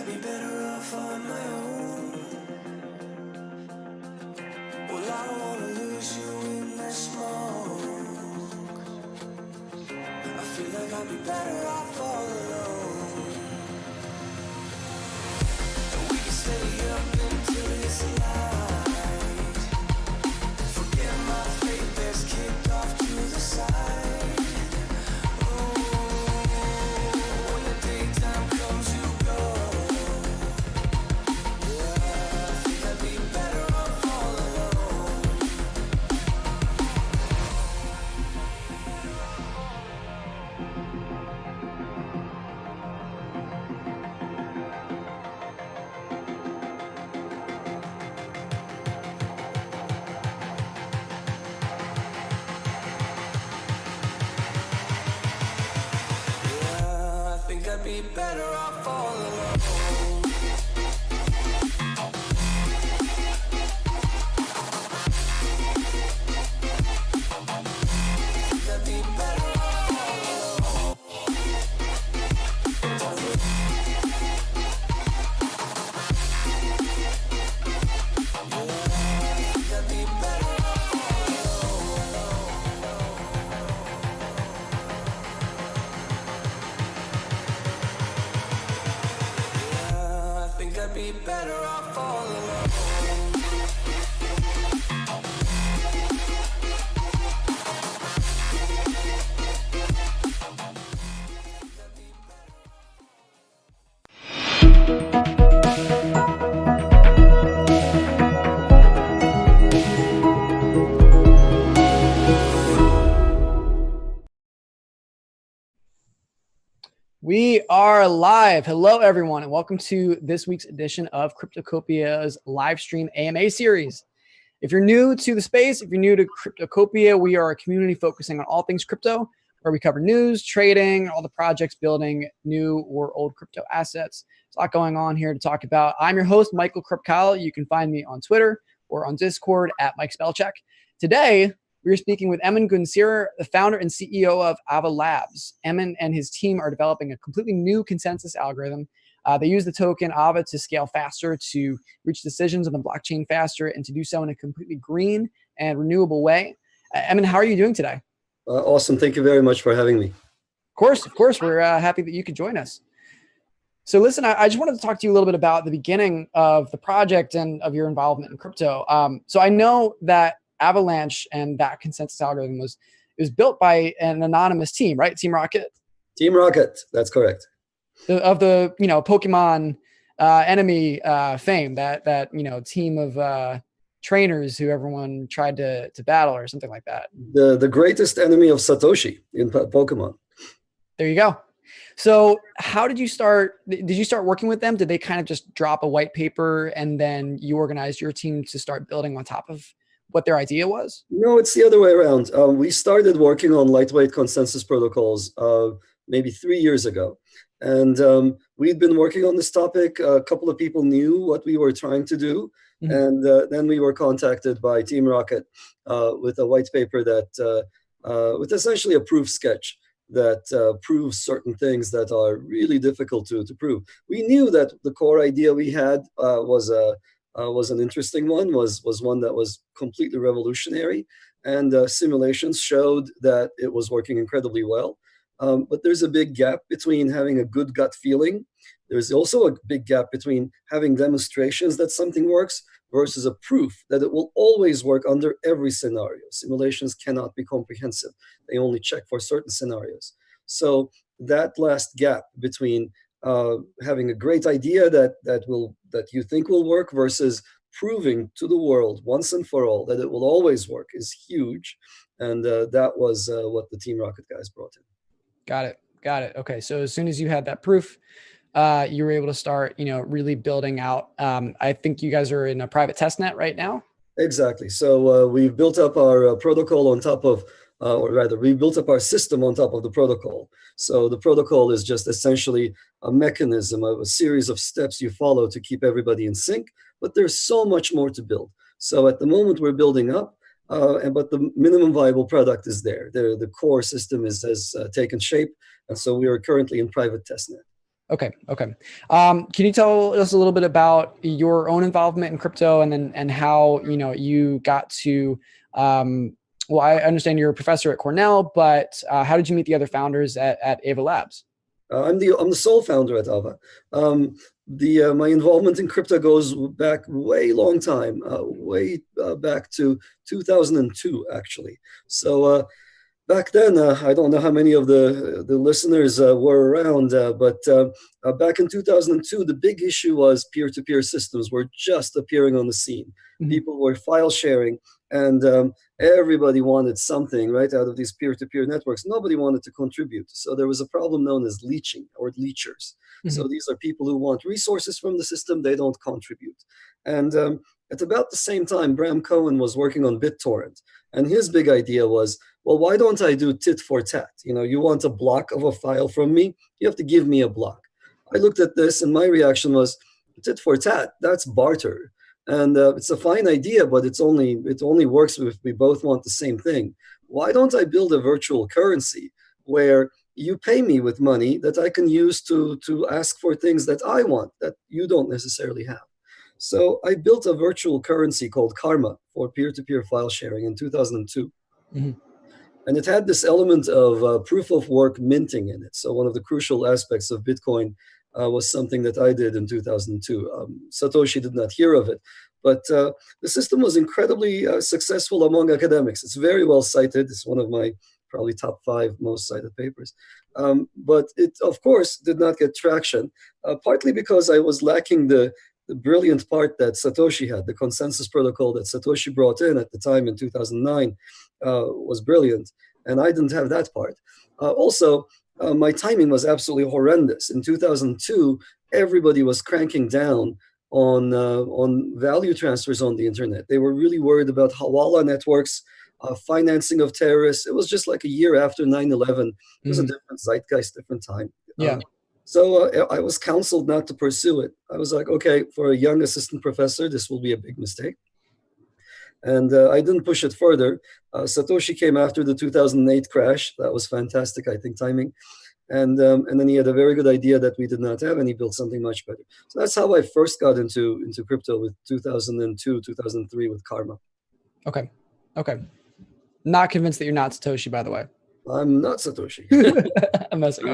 I'd be better off on my own. Well, I don't wanna lose you in the smoke. I feel like I'd be better off all alone. And we can stay up until it's light. Forget my fate that's kicked off to the side. I'd be better off all alone. I'd be better off all alone. I'd be better off I'd be better off all alone. We are live. Hello, everyone, and welcome to this week's edition of Cryptocopia's live stream AMA series. If you're new to the space, if you're new to Cryptocopia, we are a community focusing on all things crypto, where we cover news, trading, all the projects building new or old crypto assets. There's a lot going on here to talk about. I'm your host, Michael Kripkal. You can find me on Twitter or on Discord at Mike Spellcheck. Today, we are speaking with Emin, the founder and CEO of Avalanche. Emin and his team are developing a completely new consensus algorithm. They use the token AVA to scale faster, to reach decisions on the blockchain faster, and to do so in a completely green and renewable way. Emin, how are you doing today? Awesome. Thank you very much for having me. Of course. We're happy that you could join us. So listen, I just wanted to talk to you a little bit about the beginning of the project and of your involvement in crypto. So I know that Avalanche and that consensus algorithm was built by an anonymous team, right? Team Rocket. Team Rocket. That's correct. Of the Pokemon enemy fame, that team of trainers who everyone tried to battle or something like that. The greatest enemy of Satoshi in Pokemon. There you go. So how did you start? Did you start working with them? Did they kind of just drop a white paper and then you organized your team to start building on top of what their idea was? No, it's the other way around. We started working on lightweight consensus protocols maybe 3 years ago. And we'd been working on this topic. A couple of people knew what we were trying to do. Mm-hmm. And then we were contacted by Team Rocket with a white paper that, with essentially a proof sketch that proves certain things that are really difficult to prove. We knew that the core idea we had was an interesting one, was one that was completely revolutionary, and simulations showed that it was working incredibly well. But there's a big gap between having a good gut feeling. There's also a big gap between having demonstrations that something works versus a proof that it will always work under every scenario. Simulations cannot be comprehensive. They only check for certain scenarios. So that last gap between having a great idea that you think will work versus proving to the world once and for all that it will always work is huge. And that was what the Team Rocket guys brought in. Got it. Okay. So as soon as you had that proof, you were able to start, really building out. I think you guys are in a private testnet right now. Exactly. So we've built up our protocol on top of, or rather, we built up our system on top of the protocol. So the protocol is just essentially a mechanism of a series of steps you follow to keep everybody in sync. But there's so much more to build. So at the moment we're building up, but the minimum viable product is there. The core system has taken shape. And so we are currently in private testnet. Okay. Okay. Can you tell us a little bit about your own involvement in crypto, and how, you got to, well, I understand you're a professor at Cornell, but how did you meet the other founders at Ava Labs? I'm the sole founder at Ava. The My involvement in crypto goes back way long time, way back to 2002 actually. So back then, I don't know how many of the listeners were around, but back in 2002, the big issue was peer-to-peer systems were just appearing on the scene. Mhm. People were file sharing, and everybody wanted something right out of these peer-to-peer networks. Nobody wanted to contribute, so there was a problem known as leeching or leechers. So Mhm. these are people who want resources from the system, they don't contribute. And at about the same time, Bram Cohen was working on BitTorrent, and his big idea was, well, why don't I do tit for tat? You want a block of a file from me, you have to give me a block. I looked at this and my reaction was, tit for tat, that's barter. And it's a fine idea, but it only works if we both want the same thing. Why don't I build a virtual currency where you pay me with money that I can use to ask for things that I want that you don't necessarily have? So I built a virtual currency called Karma for peer-to-peer file sharing in 2002. Mhm. And it had this element of proof of work minting in it. So one of the crucial aspects of Bitcoin was something that I did in 2002. Satoshi did not hear of it, but the system was incredibly successful among academics. It's very well cited. It's one of my probably top 5 most cited papers. But it, of course, did not get traction, partly because I was lacking the brilliant part that Satoshi had. The consensus protocol that Satoshi brought in at the time in 2009 was brilliant, and I didn't have that part. Also, my timing was absolutely horrendous. In 2002, everybody was cranking down on value transfers on the internet. They were really worried about Hawala networks, financing of terrorists. It was just like a year after 9/11. It was a Mhm. different zeitgeist, different time. Yeah. So I was counseled not to pursue it. I was like, okay, for a young assistant professor, this will be a big mistake. And I didn't push it further. Satoshi came after the 2008 crash. That was fantastic, I think, timing. And then he had a very good idea that we did not have, and he built something much better. So that's how I first got into crypto with 2002, 2003 with Karma. Okay. Okay. Not convinced that you're not Satoshi, by the way. I'm not Satoshi. I'm messing.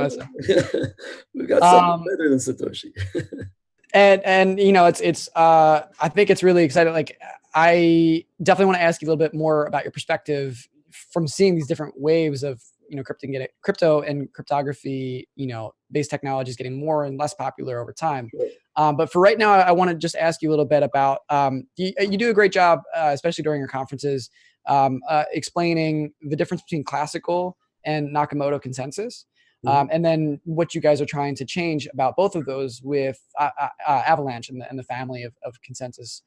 We've got something better than Satoshi. And it's I think it's really exciting. Like, I definitely want to ask you a little bit more about your perspective from seeing these different waves of crypto and cryptography, based technologies getting more and less popular over time. Sure. But for right now, I want to just ask you a little bit about you do a great job, especially during your conferences, explaining the difference between classical and Nakamoto consensus. And then what you guys are trying to change about both of those with Avalanche and the family of consensus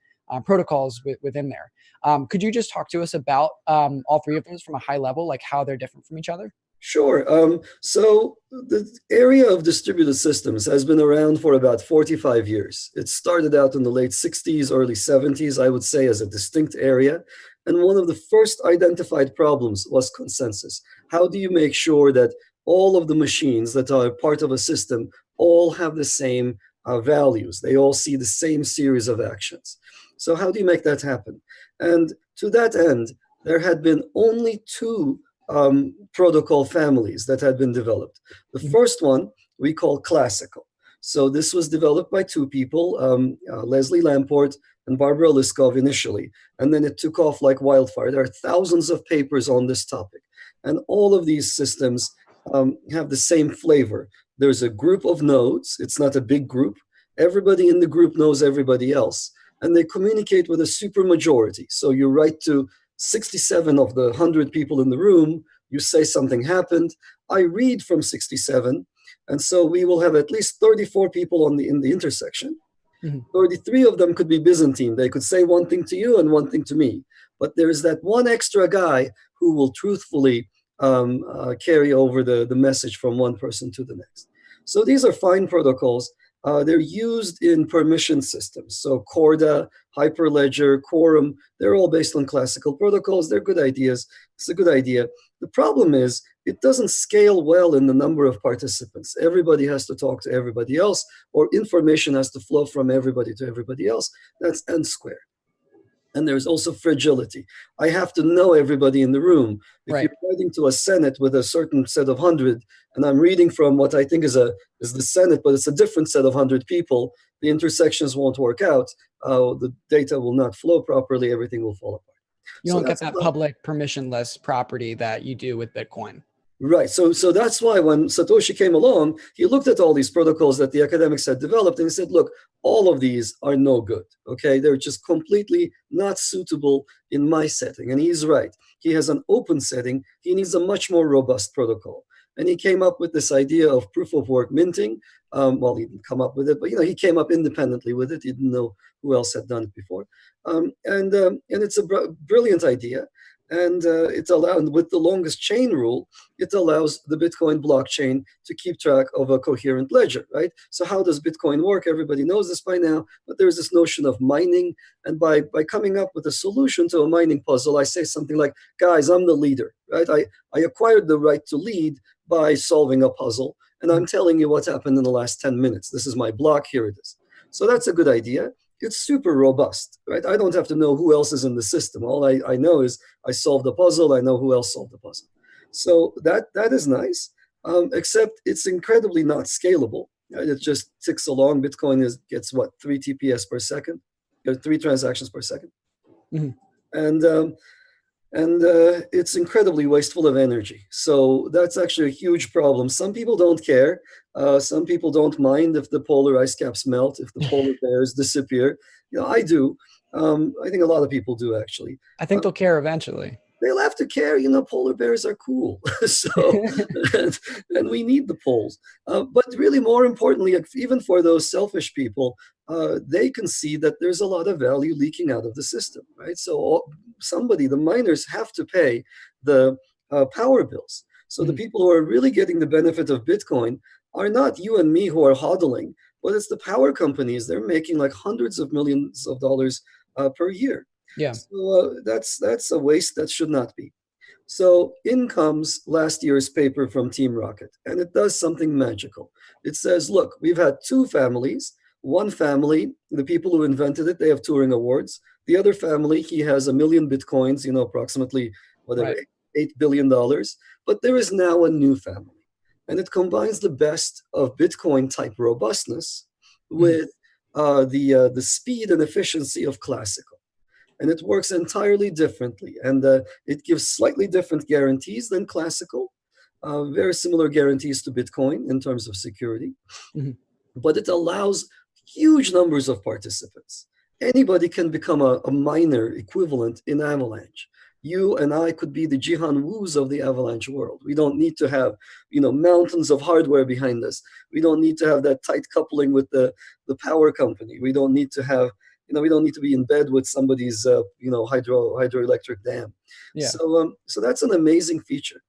protocols within there. Could you just talk to us about all 3 of those from a high level, like how they're different from each other? Sure. So the area of distributed systems has been around for about 45 years. It started out in the late 60s, early 70s, I would say, as a distinct area. And one of the first identified problems was consensus. How do you make sure that all of the machines that are part of a system all have the same values? They all see the same series of actions. So how do you make that happen? And to that end, there had been only 2 protocol families that had been developed. The first one we call classical. So this was developed by 2 people, Leslie Lamport and Barbara Liskov initially, and then it took off like wildfire. There are thousands of papers on this topic, and all of these systems have the same flavor. There's a group of nodes. It's not a big group. Everybody in the group knows everybody else, and they communicate with a supermajority. So you write to 67 of the 100 people in the room, you say something happened, I read from 67, and so we will have at least 34 people in the intersection. 33 of them could be Byzantine. They could say one thing to you and one thing to me. But there's that one extra guy who will truthfully carry over the message from one person to the next. So these are fine protocols. They're used in permission systems. So Corda, Hyperledger, Quorum, they're all based on classical protocols. They're good ideas. It's a good idea. The problem is it doesn't scale well in the number of participants. Everybody has to talk to everybody else, or information has to flow from everybody to everybody else. That's n squared. And there's also fragility. I have to know everybody in the room. If Right. you're writing to a Senate with a certain set of 100, and I'm reading from what I think is the Senate, but it's a different set of 100 people, the intersections won't work out. The data will not flow properly. Everything will fall apart. You So don't get that's that public permissionless property that you do with Bitcoin. right. So that's why when Satoshi came along, he looked at all these protocols that the academics had developed and he said, look, all of these are no good. Okay. They're just completely not suitable in my setting. And he's right. He has an open setting. He needs a much more robust protocol. And he came up with this idea of proof of work minting. Well, he didn't come up with it, but he came up independently with it. He didn't know who else had done it before. And it's a brilliant idea. And it allowed, with the longest chain rule, it allows the Bitcoin blockchain to keep track of a coherent ledger, right? So how does Bitcoin work? Everybody knows this by now, but there's this notion of mining. And by coming up with a solution to a mining puzzle, I say something like, guys, I'm the leader, right? I acquired the right to lead by solving a puzzle. And I'm telling you what happened in the last 10 minutes. This is my block, here it is. So that's a good idea. It's super robust, right? I don't have to know who else is in the system. All I know is I solved the puzzle. I know who else solved the puzzle. So that is nice, except it's incredibly not scalable. Right? It just ticks along. Bitcoin gets what, 3 TPS per second, 3 transactions per second, Mhm. and it's incredibly wasteful of energy. So that's actually a huge problem. Some people don't care. Some people don't mind if the polar ice caps melt, if the polar bears disappear. I do. I think a lot of people do, actually. I think they'll care eventually. They'll have to care. Polar bears are cool. So, and we need the poles. But really, more importantly, even for those selfish people, they can see that there's a lot of value leaking out of the system, right? So the miners have to pay the power bills. So the people who are really getting the benefit of Bitcoin are not you and me who are hodling, but it's the power companies. They're making like hundreds of millions of dollars per year. Yeah. So that's a waste that should not be. So in comes last year's paper from Team Rocket, and it does something magical. It says, look, we've had 2 families. One family, the people who invented it, they have Turing Awards. The other family, he has 1 million Bitcoins, approximately whatever, Right. $8 billion. But there is now a new family, and it combines the best of Bitcoin type robustness with the speed and efficiency of classical. And it works entirely differently. And it gives slightly different guarantees than classical, very similar guarantees to Bitcoin in terms of security. But it allows huge numbers of participants. Anybody can become a miner equivalent in Avalanche. You and I could be the Jihan Woos of the Avalanche world. We don't need to have, mountains of hardware behind us. We don't need to have that tight coupling with the power company. We don't need to have we don't need to be in bed with somebody's, hydroelectric dam. Yeah. So that's an amazing feature.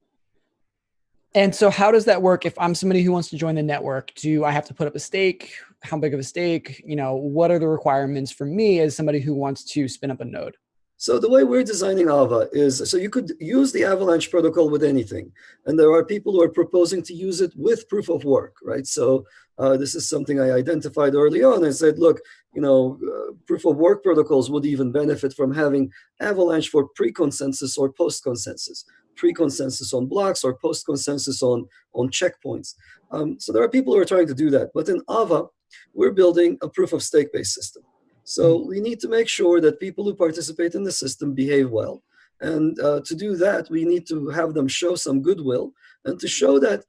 And so how does that work? If I'm somebody who wants to join the network, do I have to put up a stake? How big of a stake? What are the requirements for me as somebody who wants to spin up a node? So the way we're designing Ava is, so you could use the Avalanche protocol with anything. And there are people who are proposing to use it with proof of work, right? So this is something I identified early on. I said, look, proof of work protocols would even benefit from having Avalanche for pre-consensus or post-consensus, pre-consensus on blocks or post-consensus on checkpoints. So there are people who are trying to do that. But in Ava, we're building a proof of stake-based system. So we need to make sure that people who participate in the system behave well. And to do that, we need to have them show some goodwill and to show that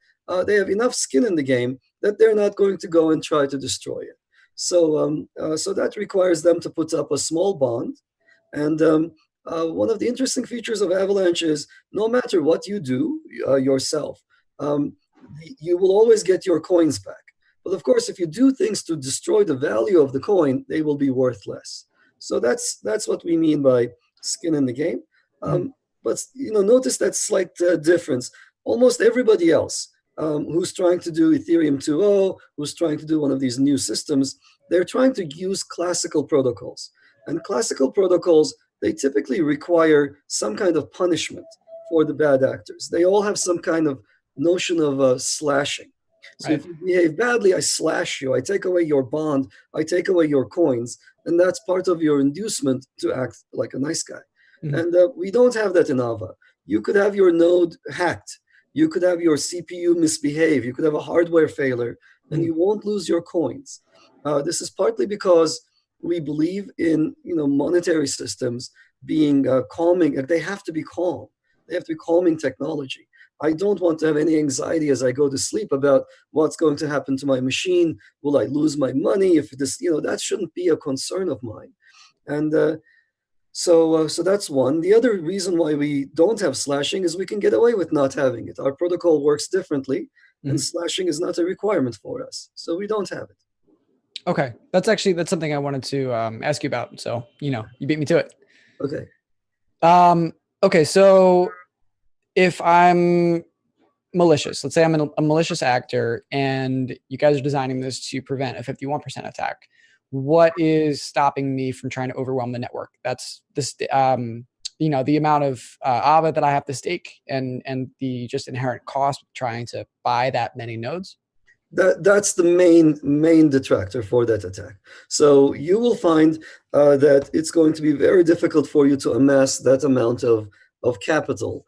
they have enough skin in the game that they're not going to go and try to destroy it. So that requires them to put up a small bond. And one of the interesting features of Avalanche is no matter what you do yourself, you will always get your coins back. But of course, if you do things to destroy the value of the coin, they will be worth less. So that's what we mean by skin in the game. But notice that slight difference. Almost everybody else who's trying to do Ethereum 2.0, who's trying to do one of these new systems, they're trying to use classical protocols. And classical protocols, they typically require some kind of punishment for the bad actors. They all have some kind of notion of slashing. So Right. if you behave badly, I slash you. I take away your bond. I take away your coins. And that's part of your inducement to act like a nice guy. Mhm. And we don't have that in Ava. You could have your node hacked. You could have your CPU misbehave. You could have a hardware failure, and you won't lose your coins. This is partly because we believe in monetary systems being calming. They have to be calm. They have to be calming technology. I don't want to have any anxiety as I go to sleep about what's going to happen to my machine. Will I lose my money? If this, that shouldn't be a concern of mine. And so that's one. The other reason why we don't have slashing is we can get away with not having it. Our protocol works differently, and slashing is not a requirement for us. So we don't have it. Okay. That's something I wanted to ask you about. So, you beat me to it. Okay. Okay. So if I'm malicious, let's say I'm a malicious actor and you guys are designing this to prevent a 51% attack, what is stopping me from trying to overwhelm the network? That's this, the amount of AVA that I have to stake and the just inherent cost of trying to buy that many nodes. That's the main detractor for that attack. So you will find that it's going to be very difficult for you to amass that amount of capital.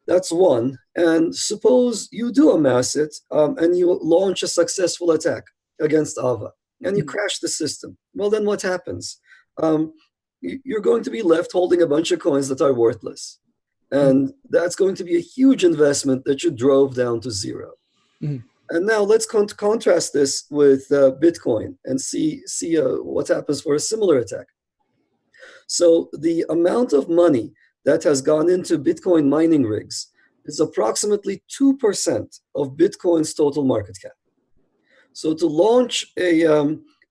That's one. And suppose you do amass it and you launch a successful attack against Ava and you crash the system. Well, then what happens? You're going to be left holding a bunch of coins that are worthless. And that's going to be a huge investment that you drove down to zero. And now let's contrast this with Bitcoin and see what happens for a similar attack. So the amount of money that has gone into Bitcoin mining rigs is approximately 2% of Bitcoin's total market cap. So to launch a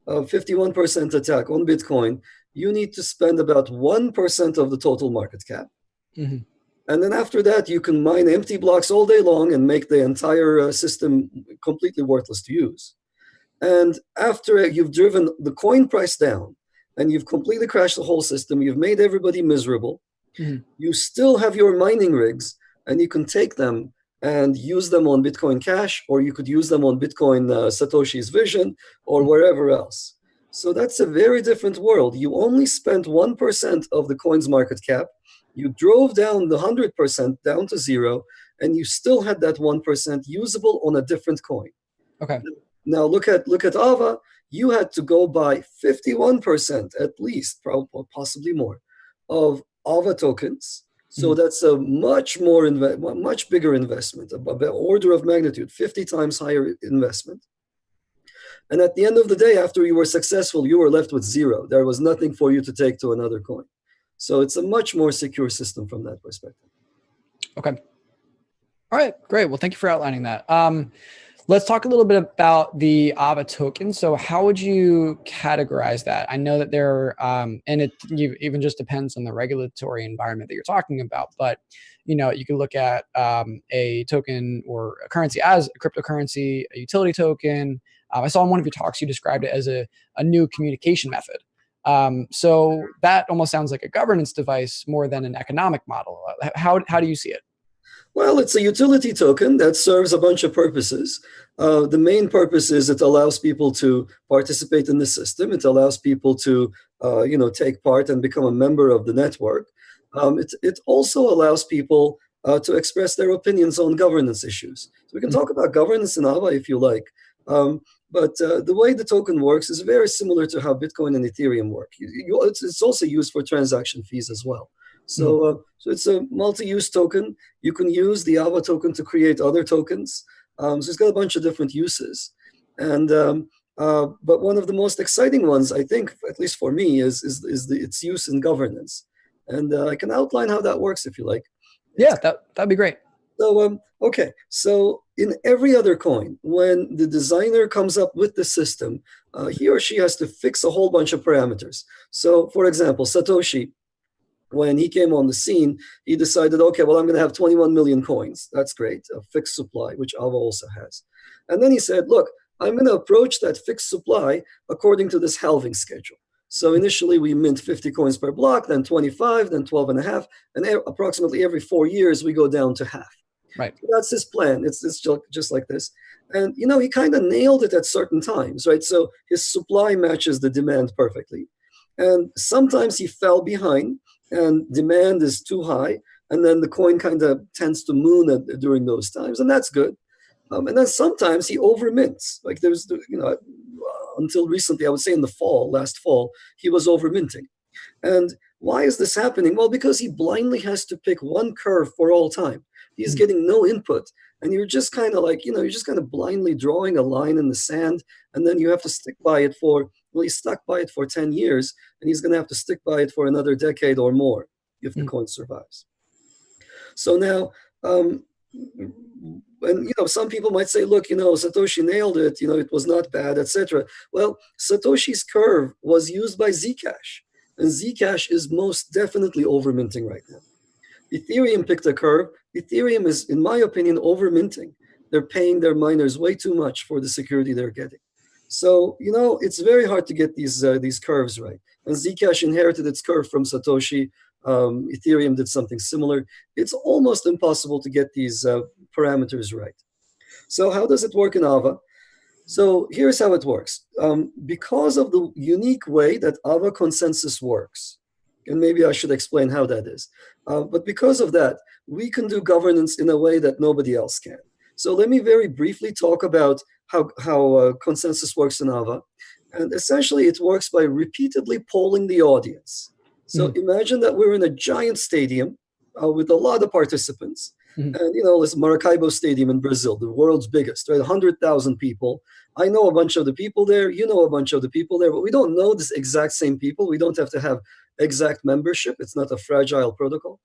51% attack on Bitcoin, you need to spend about 1% of the total market cap. And then after that, you can mine empty blocks all day long and make the entire system completely worthless to use. And after you've driven the coin price down and you've completely crashed the whole system, you've made everybody miserable, you still have your mining rigs and you can take them and use them on Bitcoin Cash, or you could use them on Bitcoin Satoshi's Vision or wherever else. So that's a very different world. You only spent 1% of the coin's market cap. You drove down the 100% down to zero, and you still had that 1% usable on a different coin. Okay. Now look at Ava. You had to go buy 51% at least, probably possibly more, of Ava tokens. So that's a much bigger investment, about the order of magnitude, 50 times higher investment. And at the end of the day, after you were successful, you were left with zero. There was nothing for you to take to another coin. So it's a much more secure system from that perspective. Okay. All right, great. Well, thank you for outlining that. Let's talk a little bit about the AVA token. So how would you categorize that? I know that there are, and it even just depends on the regulatory environment that you're talking about, but you can look at a token or a currency as a cryptocurrency, a utility token. I saw in one of your talks, you described it as a new communication method. So that almost sounds like a governance device more than an economic model. How do you see it? Well, it's a utility token that serves a bunch of purposes. The main purpose is it allows people to participate in the system. It allows people to, take part and become a member of the network. It also allows people to express their opinions on governance issues. So we can talk about governance in Ava if you like. But the way the token works is very similar to how Bitcoin and Ethereum work. It's also used for transaction fees as well. So it's a multi-use token. You can use the Ava token to create other tokens. So it's got a bunch of different uses. And but one of the most exciting ones, I think, at least for me, is its use in governance. And I can outline how that works if you like. Yeah, that'd be great. So, okay. So in every other coin, when the designer comes up with the system, he or she has to fix a whole bunch of parameters. So for example, Satoshi, when he came on the scene, he decided, okay, well, I'm going to have 21 million coins. That's great, a fixed supply, which Ava also has. And then he said, look, I'm going to approach that fixed supply according to this halving schedule. So initially we mint 50 coins per block, then 25, then 12 and a half, and approximately every 4 years we go down to half. Right. So that's his plan. It's just like this. And, he kind of nailed it at certain times, right? So his supply matches the demand perfectly. And sometimes he fell behind and demand is too high. And then the coin kind of tends to moon during those times. And that's good. And then sometimes he over mints. Like there's, until recently, I would say in the last fall, he was over minting. And why is this happening? Well, because he blindly has to pick one curve for all time. He's getting no input. And you're just kind of like, you're just kind of blindly drawing a line in the sand. And then you have to stick by it he's stuck by it for 10 years. And he's going to have to stick by it for another decade or more if the coin survives. So now, and some people might say, look, Satoshi nailed it, it was not bad, etc. Well, Satoshi's curve was used by Zcash, and Zcash is most definitely over minting right now. Ethereum picked a curve. Ethereum is, in my opinion, over minting. They're paying their miners way too much for the security they're getting. So, it's very hard to get these curves right. And Zcash inherited its curve from Satoshi. Ethereum did something similar. It's almost impossible to get these parameters right. So how does it work in Ava? So here's how it works. Because of the unique way that Ava consensus works, and maybe I should explain how that is, but because of that, we can do governance in a way that nobody else can. So let me very briefly talk about how consensus works in Ava. And essentially, it works by repeatedly polling the audience. So imagine that we're in a giant stadium with a lot of participants. And, this Maracaibo Stadium in Brazil, the world's biggest, right? 100,000 people. I know a bunch of the people there. You know a bunch of the people there, but we don't know this exact same people. We don't have to have exact membership. It's not a fragile protocol.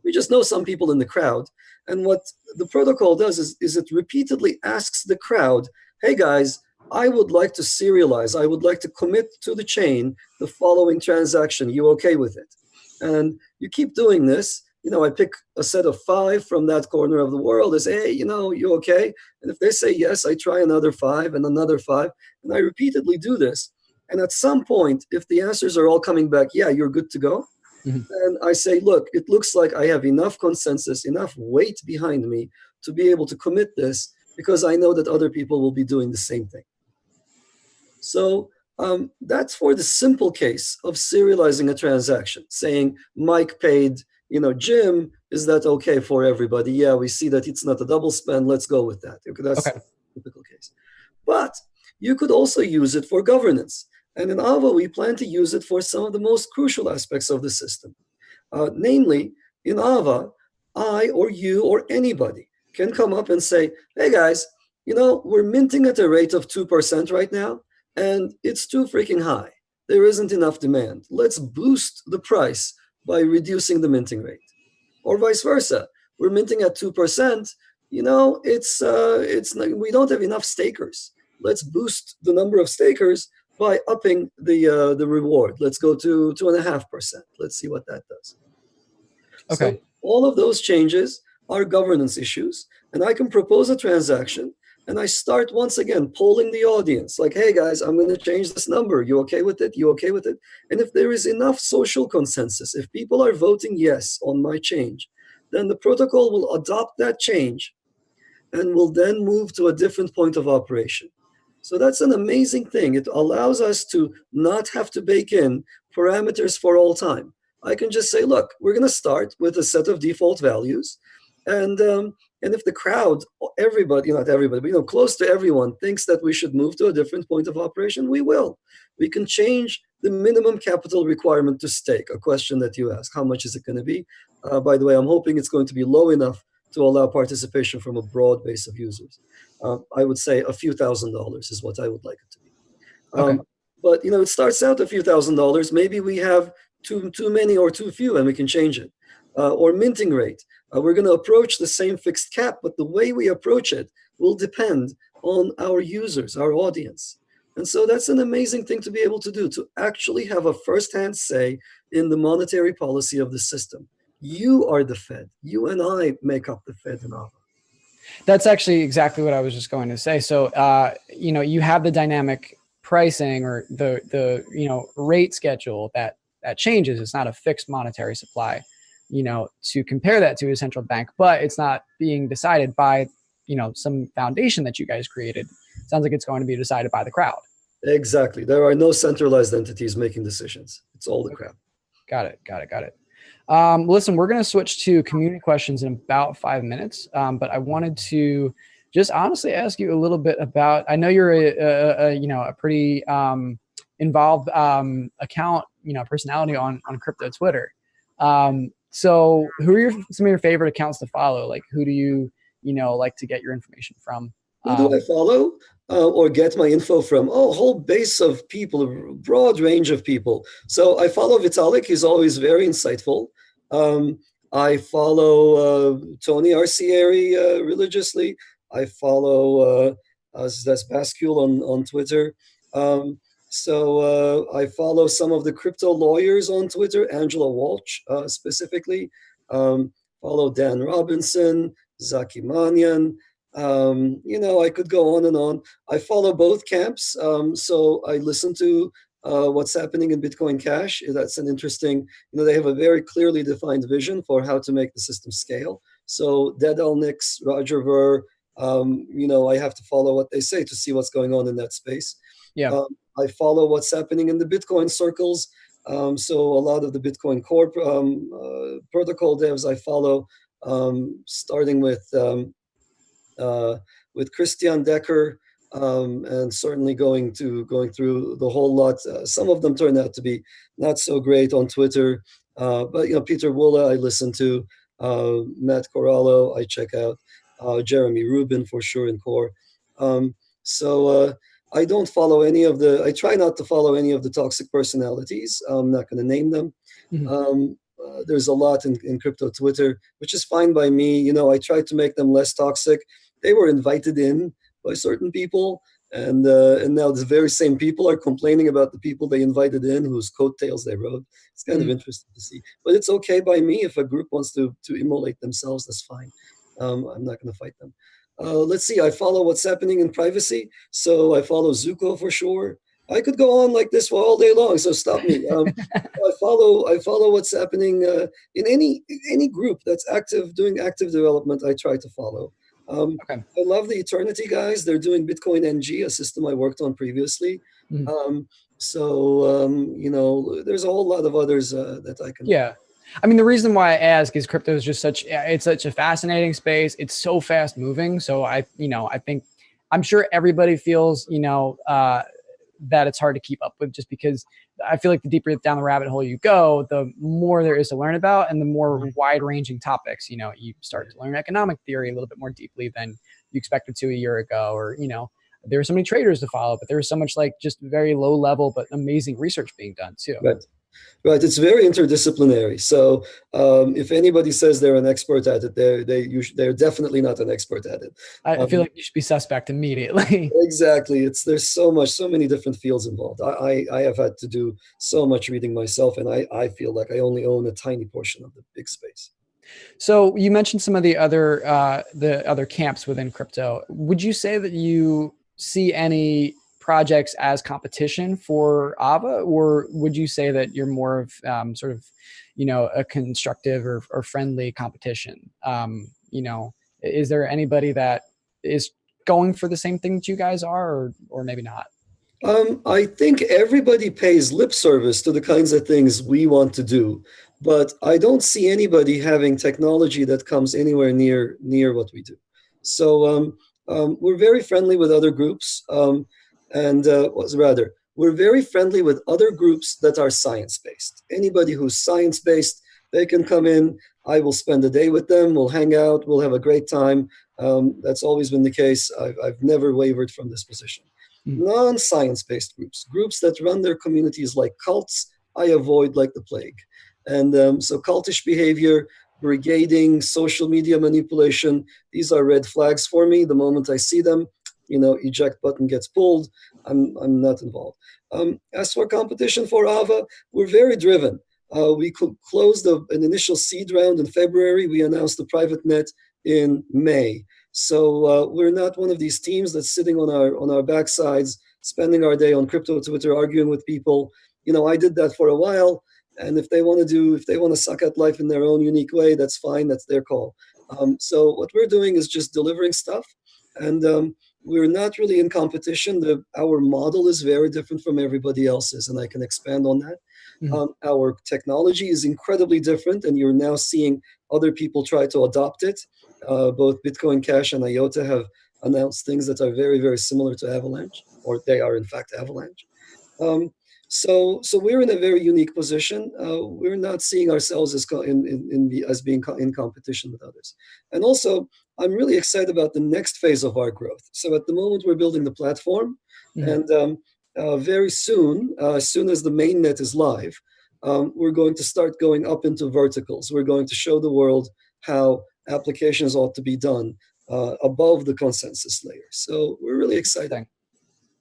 We just know some people in the crowd. And what the protocol does is it repeatedly asks the crowd, hey, guys, I would like to serialize. I would like to commit to the chain the following transaction. You okay with it? And you keep doing this. I pick a set of 5 from that corner of the world. I say, hey, you okay? And if they say yes, I try another 5 and another 5. And I repeatedly do this. And at some point, if the answers are all coming back, yeah, you're good to go. And I say, look, it looks like I have enough consensus, enough weight behind me to be able to commit this because I know that other people will be doing the same thing. So that's for the simple case of serializing a transaction, saying Mike paid, Jim, is that okay for everybody? Yeah, we see that it's not a double spend. Let's go with that. That's a typical case. But you could also use it for governance. And in Ava, we plan to use it for some of the most crucial aspects of the system. Namely, in Ava, I or you or anybody can come up and say, hey guys, we're minting at a rate of 2% right now, and it's too freaking high. There isn't enough demand. Let's boost the price by reducing the minting rate. Or vice versa. We're minting at 2%, it's we don't have enough stakers. Let's boost the number of stakers by upping the reward. Let's go to 2.5%. Let's see what that does. Okay. So all of those changes are governance issues, and I can propose a transaction, and I start once again polling the audience, like, hey guys, I'm going to change this number. You okay with it? You okay with it? And if there is enough social consensus, if people are voting yes on my change, then the protocol will adopt that change and will then move to a different point of operation. So that's an amazing thing. It allows us to not have to bake in parameters for all time. I can just say, look, we're going to start with a set of default values. And if the crowd, everybody, not everybody, but close to everyone thinks that we should move to a different point of operation, we will. We can change the minimum capital requirement to stake, a question that you ask. How much is it going to be? By the way, I'm hoping it's going to be low enough to allow participation from a broad base of users. I would say a few $1,000s is what I would like it to be. Okay. But it starts out a few $1,000s. Maybe we have too many or too few, and we can change it. Or minting rate. We're going to approach the same fixed cap, but the way we approach it will depend on our users, our audience. And so that's an amazing thing to be able to do, to actually have a firsthand say in the monetary policy of the system. You are the Fed. You and I make up the Fed in Ava. That's actually exactly what I was just going to say. So, you have the dynamic pricing or the rate schedule that changes. It's not a fixed monetary supply, to compare that to a central bank, but it's not being decided by some foundation that you guys created. Sounds like it's going to be decided by the crowd. Exactly. There are no centralized entities making decisions. It's all the crowd. Got it. Listen, we're going to switch to community questions in about 5 minutes, but I wanted to just honestly ask you a little bit about. I know you're a pretty involved account, personality on crypto Twitter. So, who are some of your favorite accounts to follow? Like, who do you like to get your information from? Who do I follow or get my info from? Oh, a whole base of people, a broad range of people. So I follow Vitalik. He's always very insightful. I follow Tony Arcieri religiously. I follow that's Bascule on Twitter. I follow some of the crypto lawyers on Twitter, Angela Walsh specifically. Follow Dan Robinson, Zaki Manyan. I could go on and on. I follow both camps. So I listen to what's happening in Bitcoin Cash. That's an interesting, they have a very clearly defined vision for how to make the system scale. So Dedal Nix, Roger Ver, I have to follow what they say to see what's going on in that space. Yeah. I follow what's happening in the Bitcoin circles. So a lot of the Bitcoin Core protocol devs I follow, starting with Christian Decker, and certainly going through the whole lot. Some of them turned out to be not so great on Twitter, but Peter Woola I listen to, Matt Corallo I check out, Jeremy Rubin for sure in Core. I don't follow I try not to follow any of the toxic personalities. I'm not going to name them. Mm-hmm. There's a lot in crypto Twitter, which is fine by me. I tried to make them less toxic. They were invited in by certain people, and now the very same people are complaining about the people they invited in, whose coattails they rode. It's kind of interesting to see, but it's okay by me. If a group wants to immolate themselves, that's fine. I'm not going to fight them. Let's see. I follow what's happening in privacy, so I follow Zuko for sure. I could go on like this for all day long, so stop me. I follow what's happening in any group that's doing active development. I try to follow. Okay. I love the Eternity guys. They're doing Bitcoin NG, a system I worked on previously. Mm-hmm. There's a whole lot of others that I can. Yeah. I mean, the reason why I ask is crypto is just such a fascinating space. It's so fast moving. So I'm sure everybody feels, that it's hard to keep up with, just because I feel like the deeper down the rabbit hole you go, the more there is to learn about, and the more wide ranging topics, you start to learn economic theory a little bit more deeply than you expected to a year ago, or, there are so many traders to follow, but there's so much just very low level, but amazing research being done too. Right. It's very interdisciplinary. So if anybody says they're an expert at it, they're definitely not an expert at it. I feel like you should be suspect immediately. Exactly. There's so many different fields involved. I have had to do so much reading myself, and I feel like I only own a tiny portion of the big space. So you mentioned some of the other camps within crypto. Would you say that you see any projects as competition for Ava, or would you say that you're more of a constructive or friendly competition? Is there anybody that is going for the same thing that you guys are, or maybe not? I think everybody pays lip service to the kinds of things we want to do, but I don't see anybody having technology that comes anywhere near what we do. So we're very friendly with other groups. We're very friendly with other groups that are science-based. Anybody who's science-based, they can come in. I will spend a day with them. We'll hang out. We'll have a great time. That's always been the case. I've never wavered from this position. Non-science-based groups that run their communities like cults, I avoid like the plague. And so cultish behavior, brigading, social media manipulation, these are red flags for me. The moment I see them, eject button gets pulled, I'm not involved. As for competition for Ava, we're very driven. We closed an initial seed round in February. We announced the private net in May. So we're not one of these teams that's sitting on our backsides, spending our day on crypto Twitter, arguing with people. I did that for a while, and if they want to suck at life in their own unique way, that's fine. That's their call. So what we're doing is just delivering stuff, and we're not really in competition. Our model is very different from everybody else's, and I can expand on that. Our technology is incredibly different, and you're now seeing other people try to adopt it. Both Bitcoin Cash and IOTA have announced things that are very, very similar to Avalanche, or they are in fact Avalanche. So we're in a very unique position. We're not seeing ourselves as being in competition with others. And also, I'm really excited about the next phase of our growth. So at the moment, we're building the platform, and very soon, as soon as the mainnet is live, we're going to start going up into verticals. We're going to show the world how applications ought to be done above the consensus layer. So we're really excited.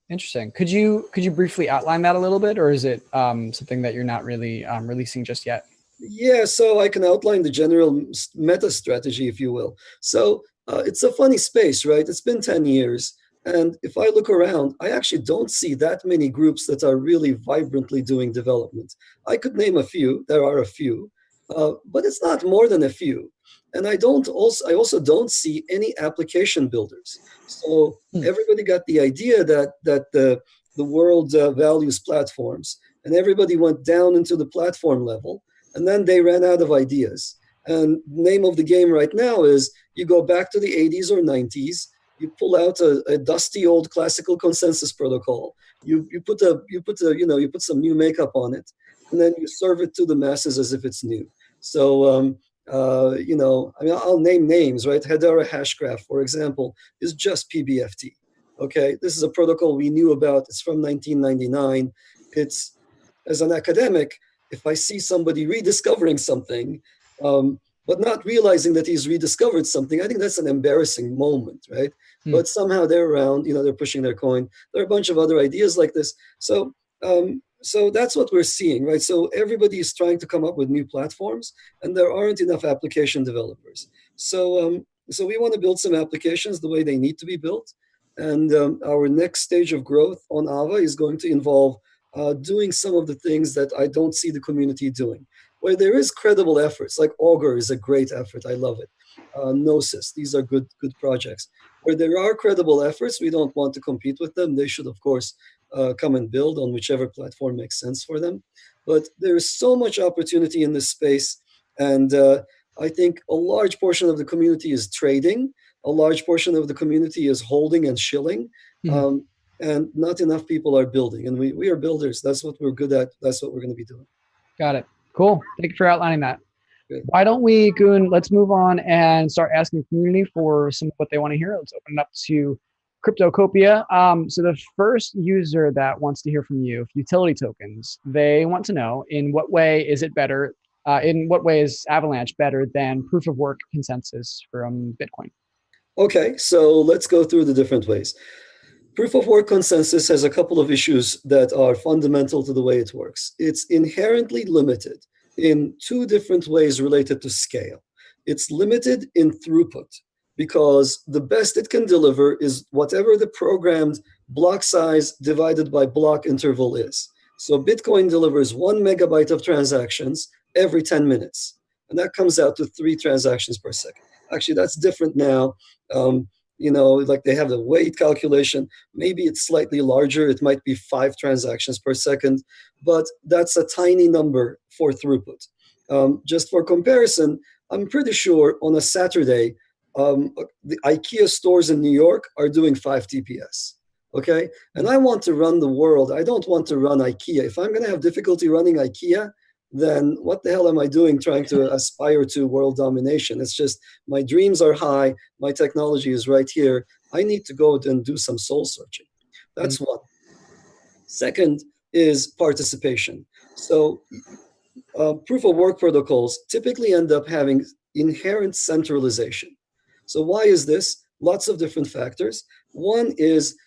Interesting. Could you briefly outline that a little bit, or is it something that you're not really releasing just yet? Yeah, so I can outline the general meta strategy, if you will. So it's a funny space, right? It's been 10 years. And if I look around, I actually don't see that many groups that are really vibrantly doing development. I could name a few. There are a few, but it's not more than a few. And I also don't see any application builders. So everybody got the idea that the world values platforms, and everybody went down into the platform level, and then they ran out of ideas. And the name of the game right now is you go back to the 80s or 90s, you pull out a dusty old classical consensus protocol, you put some new makeup on it, and then you serve it to the masses as if it's new. So I'll name names, right? Hedera Hashgraph, for example, is just PBFT. Okay, this is a protocol we knew about. It's from 1999. It's, as an academic, if I see somebody rediscovering something, but not realizing that he's rediscovered something, I think that's an embarrassing moment, right? But somehow they're around, they're pushing their coin. There are a bunch of other ideas like this. So that's what we're seeing, right? So everybody is trying to come up with new platforms, and there aren't enough application developers. So we want to build some applications the way they need to be built. And our next stage of growth on Ava is going to involve doing some of the things that I don't see the community doing. Where there is credible efforts, like Augur is a great effort. I love it. Gnosis, these are good projects. Where there are credible efforts, we don't want to compete with them. They should, of course, come and build on whichever platform makes sense for them. But there's so much opportunity in this space. And I think a large portion of the community is trading. A large portion of the community is holding and shilling. And not enough people are building. And we are builders. That's what we're good at. That's what we're going to be doing. Got it. Cool. Thank you for outlining that. Good. Why don't we, Gun, let's move on and start asking the community for some of what they want to hear. Let's open it up to Cryptocopia. So the first user that wants to hear from you, utility tokens, they want to know, in what way is it better? In what way is Avalanche better than proof of work consensus from Bitcoin? Okay, so let's go through the different ways. Proof of work consensus has a couple of issues that are fundamental to the way it works. It's inherently limited in two different ways related to scale. It's limited in throughput because the best it can deliver is whatever the programmed block size divided by block interval is. So Bitcoin delivers 1 megabyte of transactions every 10 minutes, and that comes out to 3 transactions per second. Actually, that's different now. Like they have the weight calculation. Maybe it's slightly larger. It might be 5 transactions per second, but that's a tiny number for throughput. Just for comparison, I'm pretty sure on a Saturday, the IKEA stores in New York are doing 5 TPS. Okay, and I want to run the world. I don't want to run IKEA. If I'm going to have difficulty running IKEA, then what the hell am I doing trying to aspire to world domination? It's just my dreams are high. My technology is right here. I need to go and do some soul searching. That's one. Second is participation. So proof of work protocols typically end up having inherent centralization. So why is this? Lots of different factors. One is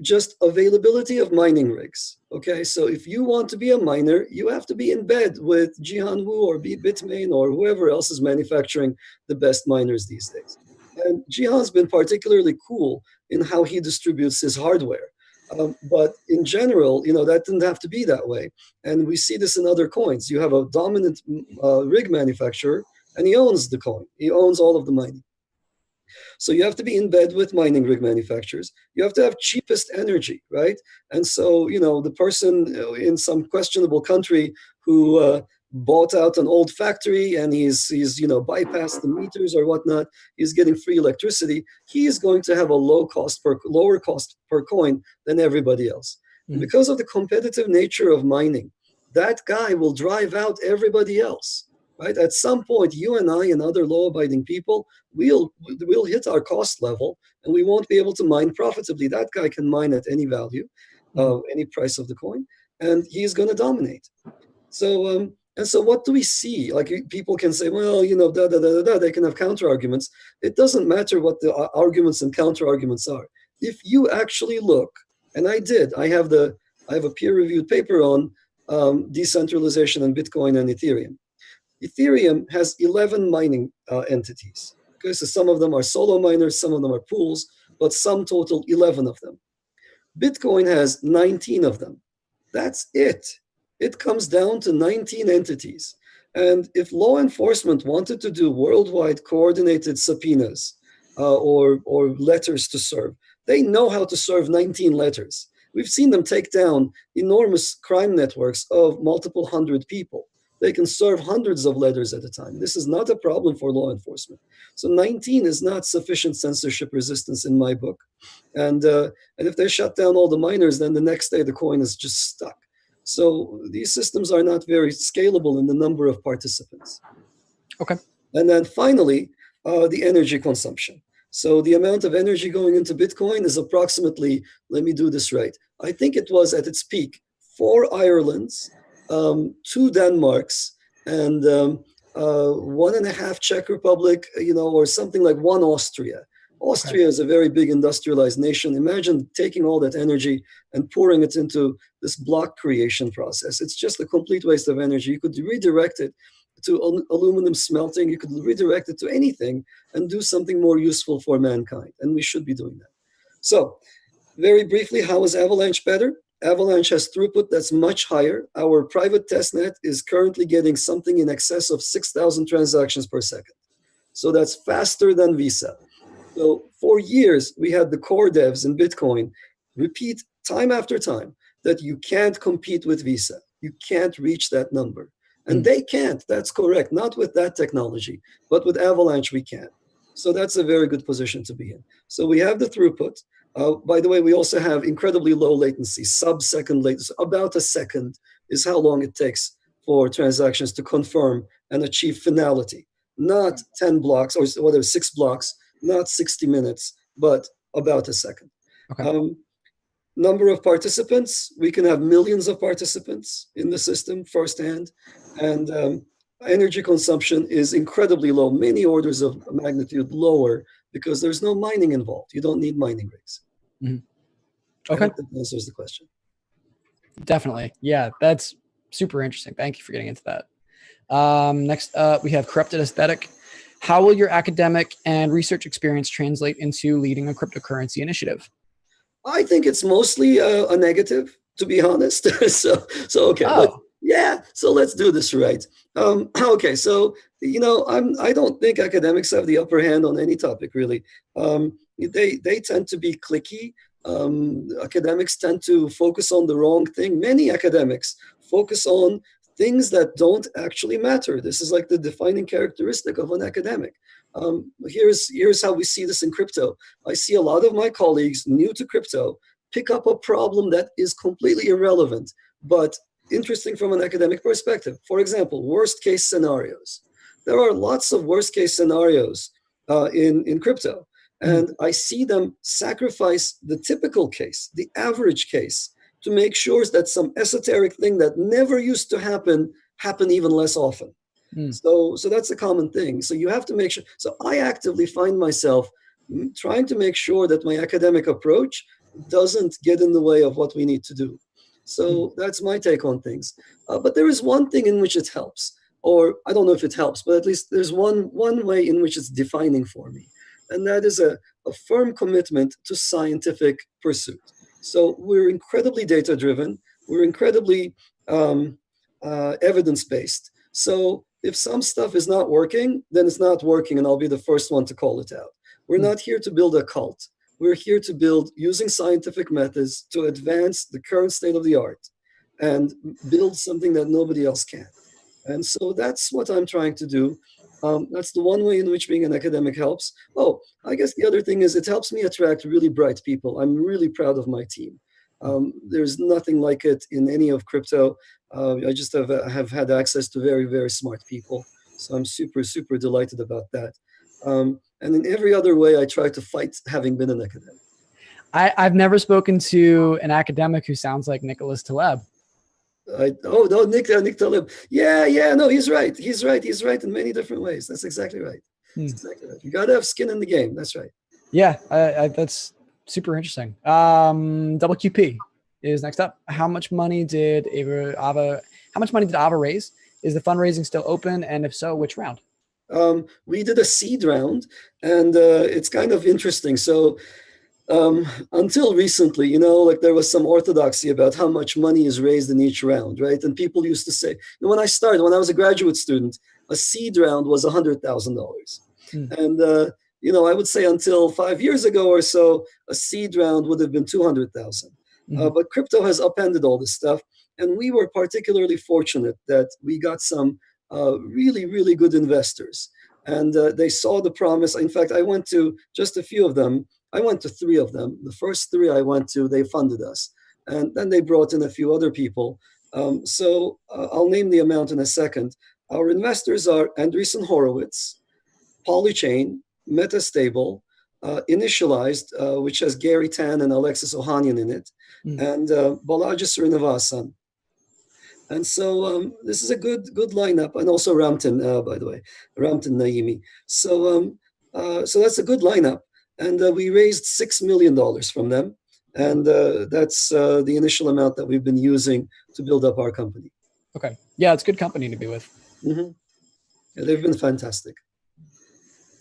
just availability of mining rigs. Okay, so if you want to be a miner, you have to be in bed with Jihan Wu or Bitmain or whoever else is manufacturing the best miners these days. And Jihan's been particularly cool in how he distributes his hardware. But in general, that didn't have to be that way. And we see this in other coins. You have a dominant rig manufacturer, and he owns the coin. He owns all of the mining. So you have to be in bed with mining rig manufacturers. You have to have cheapest energy, right? And so, the person in some questionable country who bought out an old factory and he's bypassed the meters or whatnot, he's getting free electricity. He is going to have a lower cost per coin than everybody else. Mm-hmm. And because of the competitive nature of mining, that guy will drive out everybody else. Right? At some point, you and I and other law-abiding people, we'll hit our cost level, and we won't be able to mine profitably. That guy can mine at any value, any price of the coin, and he's going to dominate. So, and so, what do we see? Like, people can say, well, they can have counter arguments. It doesn't matter what the arguments and counter arguments are. If you actually look, and I did, I have a peer-reviewed paper on decentralization and Bitcoin and Ethereum. Ethereum has 11 mining entities. Okay, so some of them are solo miners, some of them are pools, but sum total 11 of them. Bitcoin has 19 of them. That's it. It comes down to 19 entities. And if law enforcement wanted to do worldwide coordinated subpoenas or letters to serve, they know how to serve 19 letters. We've seen them take down enormous crime networks of multiple hundred people. They can serve hundreds of letters at a time. This is not a problem for law enforcement. So 19 is not sufficient censorship resistance in my book. And if they shut down all the miners, then the next day the coin is just stuck. So these systems are not very scalable in the number of participants. Okay. And then finally, the energy consumption. So the amount of energy going into Bitcoin is approximately, let me do this right, I think it was at its peak, 4 Irelands, 2 Denmarks, and 1.5 Czech Republic, or something like 1 Austria. Austria is a very big industrialized nation. Imagine taking all that energy and pouring it into this block creation process. It's just a complete waste of energy. You could redirect it to aluminum smelting. You could redirect it to anything and do something more useful for mankind. And we should be doing that. So very briefly, how is Avalanche better? Avalanche has throughput that's much higher. Our private testnet is currently getting something in excess of 6,000 transactions per second. So that's faster than Visa. So for years, we had the core devs in Bitcoin repeat time after time that you can't compete with Visa. You can't reach that number. And they can't, that's correct. Not with that technology, but with Avalanche, we can. So that's a very good position to be in. So we have the throughput. By the way, we also have incredibly low latency, sub-second latency. About a second is how long it takes for transactions to confirm and achieve finality. Not 10 blocks or whatever, 6 blocks, not 60 minutes, but about a second. Okay. Number of participants, we can have millions of participants in the system firsthand. And energy consumption is incredibly low, many orders of magnitude lower, because there's no mining involved. You don't need mining rigs. Mm-hmm. Okay. I hope that answers the question. Definitely. Yeah, that's super interesting. Thank you for getting into that. Next up, we have corrupted aesthetic. How will your academic and research experience translate into leading a cryptocurrency initiative? I think it's mostly a negative, to be honest. so okay. Oh. So let's do this right. Okay, so I don't think academics have the upper hand on any topic, really. They tend to be cliquey. Academics tend to focus on the wrong thing. Many academics focus on things that don't actually matter. This is like the defining characteristic of an academic. Here's how we see this in crypto. I see a lot of my colleagues new to crypto pick up a problem that is completely irrelevant, but interesting from an academic perspective. For example, worst case scenarios. There are lots of worst case scenarios in crypto, and I see them sacrifice the typical case, the average case, to make sure that some esoteric thing that never used to happen even less often. So that's a common thing. So you have to make sure. So I actively find myself trying to make sure that my academic approach doesn't get in the way of what we need to do. So that's my take on things. But there is one thing in which it helps, or I don't know if it helps, but at least there's one way in which it's defining for me. and that is a firm commitment to scientific pursuit. So we're incredibly data-driven. We're incredibly evidence-based. So if some stuff is not working, then it's not working, and I'll be the first one to call it out. We're not here to build a cult. We're here to build, using scientific methods, to advance the current state of the art and build something that nobody else can. And so that's what I'm trying to do. That's the one way in which being an academic helps. Oh, I guess the other thing is it helps me attract really bright people. I'm really proud of my team. There's nothing like it in any of crypto. I just have had access to very, very smart people. So I'm super, super delighted about that. And in every other way, I try to fight having been an academic. I've never spoken to an academic who sounds like Nicholas Taleb. Oh no, Nick Taleb. Yeah, no, he's right. He's right in many different ways. That's exactly right. That's exactly right. You got to have skin in the game. That's right. Yeah, that's super interesting. Double QP is next up. How much money did Ava raise? Is the fundraising still open? And if so, which round? We did a seed round, and it's kind of interesting. So until recently, like there was some orthodoxy about how much money is raised in each round, right? And people used to say, when I was a graduate student, a seed round was $100,000. And, I would say until 5 years ago or so, a seed round would have been 200,000. But crypto has upended all this stuff. And we were particularly fortunate that we got some really, really good investors. And they saw the promise. In fact, I went to just a few of them. I went to 3 of them. The first 3 I went to, they funded us. And then they brought in a few other people. So I'll name the amount in a second. Our investors are Andreessen Horowitz, Polychain, Metastable, Initialized, which has Gary Tan and Alexis Ohanian in it, and Balaji Srinivasan. And so this is a good lineup, and also Ramtin, by the way, Ramtin Naimi. So that's a good lineup, and we raised $6 million from them, and that's the initial amount that we've been using to build up our company. Okay, yeah, it's good company to be with. Yeah, they've been fantastic.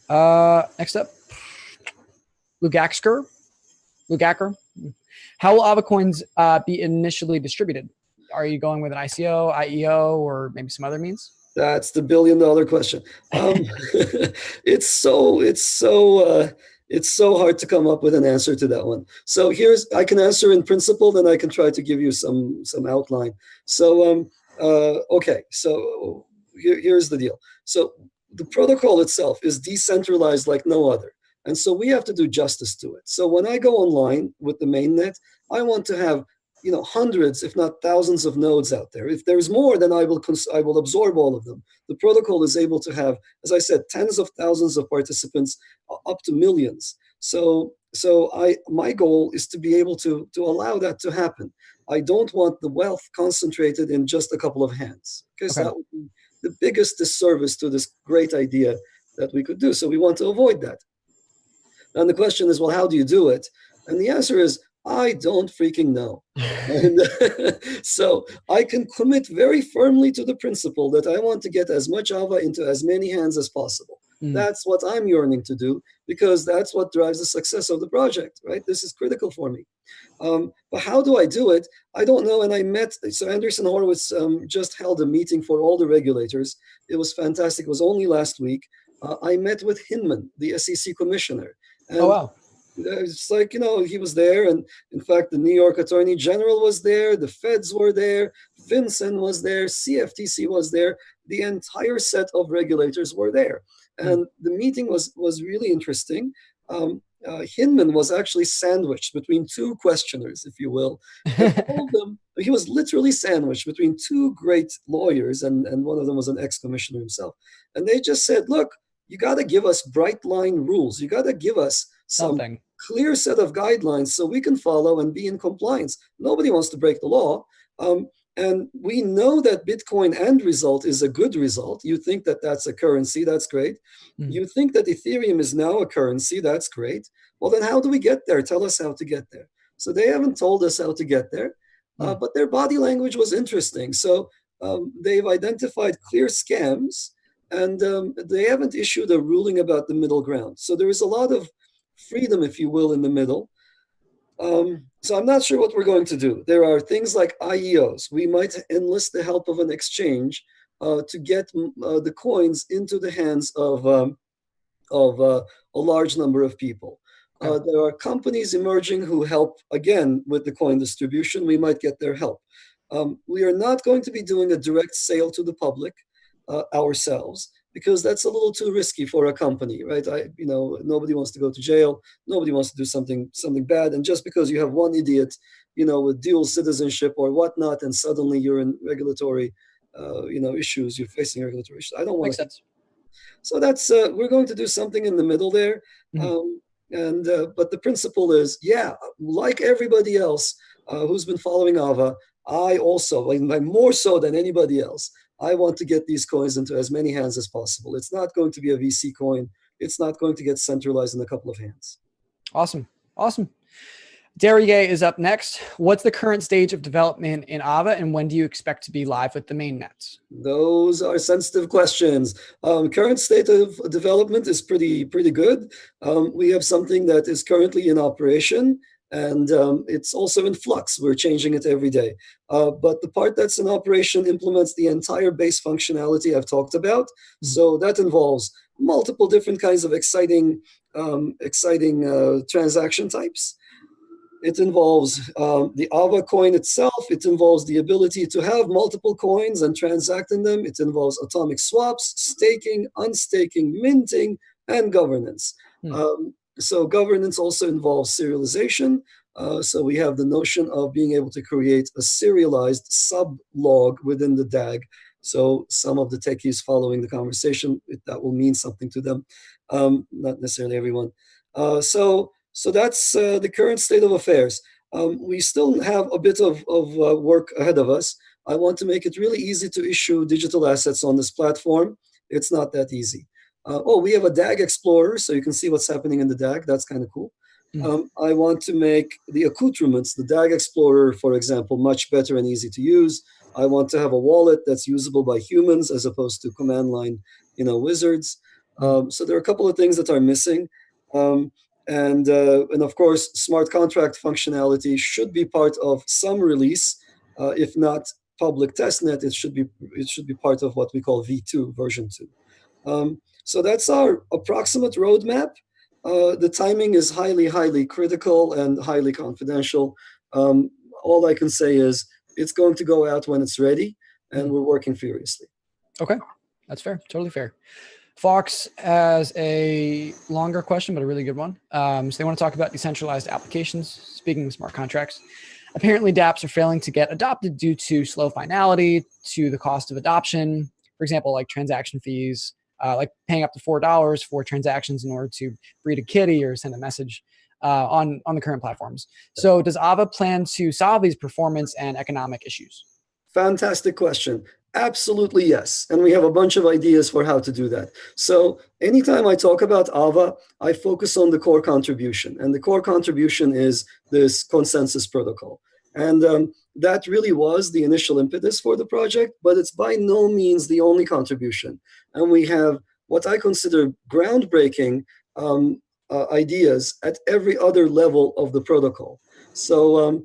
Next up, Lugacker. How will Ava coins be initially distributed? Are you going with an ICO, IEO, or maybe some other means? That's the $1 billion question. It's so hard to come up with an answer to that one. So I can answer in principle, then I can try to give you some outline. So okay, so here's the deal. So the protocol itself is decentralized like no other. And so we have to do justice to it. So when I go online with the mainnet, I want to have hundreds, if not thousands of nodes out there. If there's more, then I will absorb all of them. The protocol is able to have, as I said, tens of thousands of participants, up to millions. So my goal is to be able to allow that to happen. I don't want the wealth concentrated in just a couple of hands, because that would be the biggest disservice to this great idea that we could do. So we want to avoid that. And the question is, well, how do you do it? And the answer is, I don't freaking know. And so I can commit very firmly to the principle that I want to get as much Ava into as many hands as possible. That's what I'm yearning to do, because that's what drives the success of the project, right? This is critical for me. But how do I do it? I don't know. And so Andreessen Horowitz just held a meeting for all the regulators. It was fantastic. It was only last week. I met with Hinman, the SEC commissioner. And oh, wow. It's like, he was there. And in fact, the New York Attorney General was there. The feds were there. FinCEN was there. CFTC was there. The entire set of regulators were there. And the meeting was really interesting. Hinman was actually sandwiched between 2 questioners, if you will. He was literally sandwiched between 2 great lawyers, and one of them was an ex-commissioner himself. And they just said, look, you got to give us bright line rules. You got to give us some clear set of guidelines so we can follow and be in compliance. Nobody wants to break the law. And we know that Bitcoin end result is a good result. You think that that's a currency, that's great. You think that Ethereum is now a currency, that's great. Well, then how do we get there? Tell us how to get there. So they haven't told us how to get there, but their body language was interesting. So they've identified clear scams. and they haven't issued a ruling about the middle ground. So there is a lot of freedom, if you will, in the middle. So I'm not sure what we're going to do. There are things like IEOs. We might enlist the help of an exchange to get the coins into the hands of a large number of people. There are companies emerging who help, again, with the coin distribution. We might get their help. We are not going to be doing a direct sale to the public ourselves, because that's a little too risky for a company, right? Nobody wants to go to jail. Nobody wants to do something bad. And just because you have one idiot, with dual citizenship or whatnot, and suddenly you're in regulatory, issues, you're facing regulatory issues. I don't want Makes sense. So that's we're going to do something in the middle there. But the principle is, like everybody else who's been following Ava, I also, more so than anybody else, I want to get these coins into as many hands as possible. It's not going to be a VC coin. It's not going to get centralized in a couple of hands. Awesome. Dariye is up next. What's the current stage of development in Ava, and when do you expect to be live with the main nets? Those are sensitive questions. Current state of development is pretty good. We have something that is currently in operation, and it's also in flux. We're changing it every day. But the part that's in operation implements the entire base functionality I've talked about. So that involves multiple different kinds of exciting transaction types. It involves the Ava coin itself. It involves the ability to have multiple coins and transact in them. It involves atomic swaps, staking, unstaking, minting, and governance. So governance also involves serialization. So we have the notion of being able to create a serialized sub-log within the DAG. So some of the techies following the conversation, that will mean something to them, not necessarily everyone. So that's the current state of affairs. We still have a bit of work ahead of us. I want to make it really easy to issue digital assets on this platform. It's not that easy. We have a DAG Explorer, so you can see what's happening in the DAG. That's kind of cool. I want to make the accoutrements, the DAG Explorer, for example, much better and easy to use. I want to have a wallet that's usable by humans as opposed to command line, wizards. So there are a couple of things that are missing. And of course, smart contract functionality should be part of some release. If not public testnet, it should be part of what we call V2, version 2. So that's our approximate roadmap. The timing is highly critical and highly confidential. All I can say is it's going to go out when it's ready, and we're working furiously. Okay, that's fair. Totally fair. Fox has a longer question, but a really good one. So they want to talk about decentralized applications. Speaking of smart contracts, apparently dApps are failing to get adopted due to slow finality, to the cost of adoption. For example, like transaction fees, like paying up to $4 for transactions in order to breed a kitty or send a message on the current platforms. So does Ava plan to solve these performance and economic issues? Fantastic question. Absolutely, yes. And we have a bunch of ideas for how to do that. So anytime I talk about Ava, I focus on the core contribution. And the core contribution is this consensus protocol. And that really was the initial impetus for the project, but it's by no means the only contribution. And we have what I consider groundbreaking ideas at every other level of the protocol. So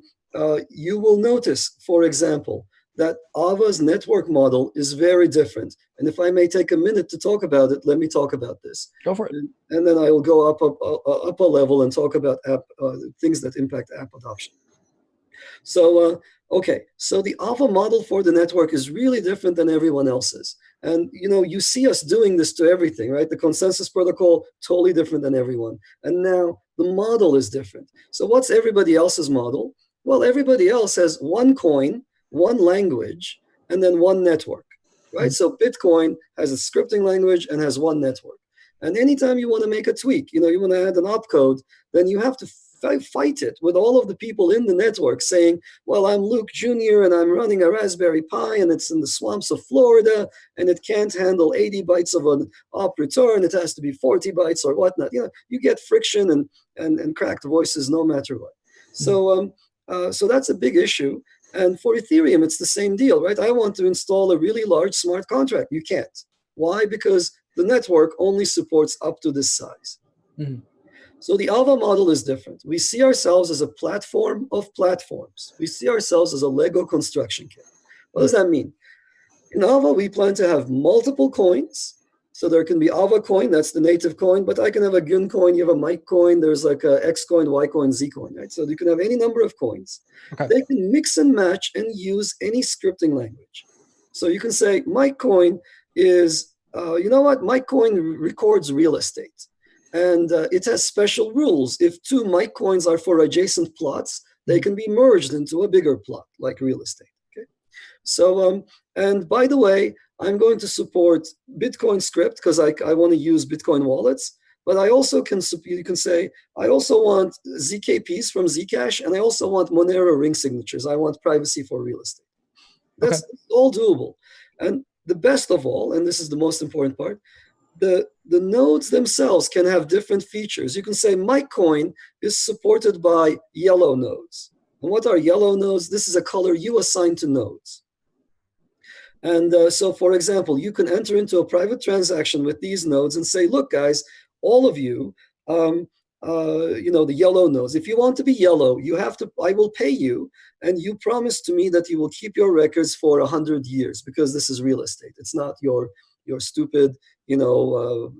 you will notice, for example, that Ava's network model is very different. And if I may take a minute to talk about it, let me talk about this. Go for it. And then I will go up a level and talk about things that impact app adoption. So, so the Ava model for the network is really different than everyone else's. And, you see us doing this to everything, right? The consensus protocol, totally different than everyone. And now the model is different. So what's everybody else's model? Well, everybody else has one coin, one language, and then one network, right? So Bitcoin has a scripting language and has one network. And anytime you want to make a tweak, you want to add an opcode, then you have to fight it with all of the people in the network saying, well, I'm Luke Jr. and I'm running a Raspberry Pi and it's in the swamps of Florida and it can't handle 80 bytes of an op return. It has to be 40 bytes or whatnot. You get friction and cracked voices no matter what. So that's a big issue. And for Ethereum, it's the same deal, right? I want to install a really large smart contract. You can't. Why? Because the network only supports up to this size. Mhm. So the Ava model is different. We see ourselves as a platform of platforms. We see ourselves as a Lego construction kit. What does that mean? In Ava, we plan to have multiple coins. So there can be Ava coin, that's the native coin, but I can have a Gun coin, you have a Mike coin, there's like a X coin, Y coin, Z coin, right? So you can have any number of coins. Okay. They can mix and match and use any scripting language. So you can say, Mike coin is, you know what? Mike coin records real estate. And it has special rules. If two Mike coins are for adjacent plots, they can be merged into a bigger plot, like real estate. Okay. So, and by the way, I'm going to support Bitcoin script because I want to use Bitcoin wallets. But I also you can say, I also want ZKPs from Zcash, and I also want Monero ring signatures. I want privacy for real estate. That's all doable. And the best of all, and this is the most important part, the nodes themselves can have different features. You can say MikeCoin is supported by yellow nodes. And what are yellow nodes? This is a color you assign to nodes. And so, for example, you can enter into a private transaction with these nodes and say, look, guys, all of you, the yellow nodes, if you want to be yellow, you have to, I will pay you. And you promise to me that you will keep your records for 100 years because this is real estate. It's not your stupid,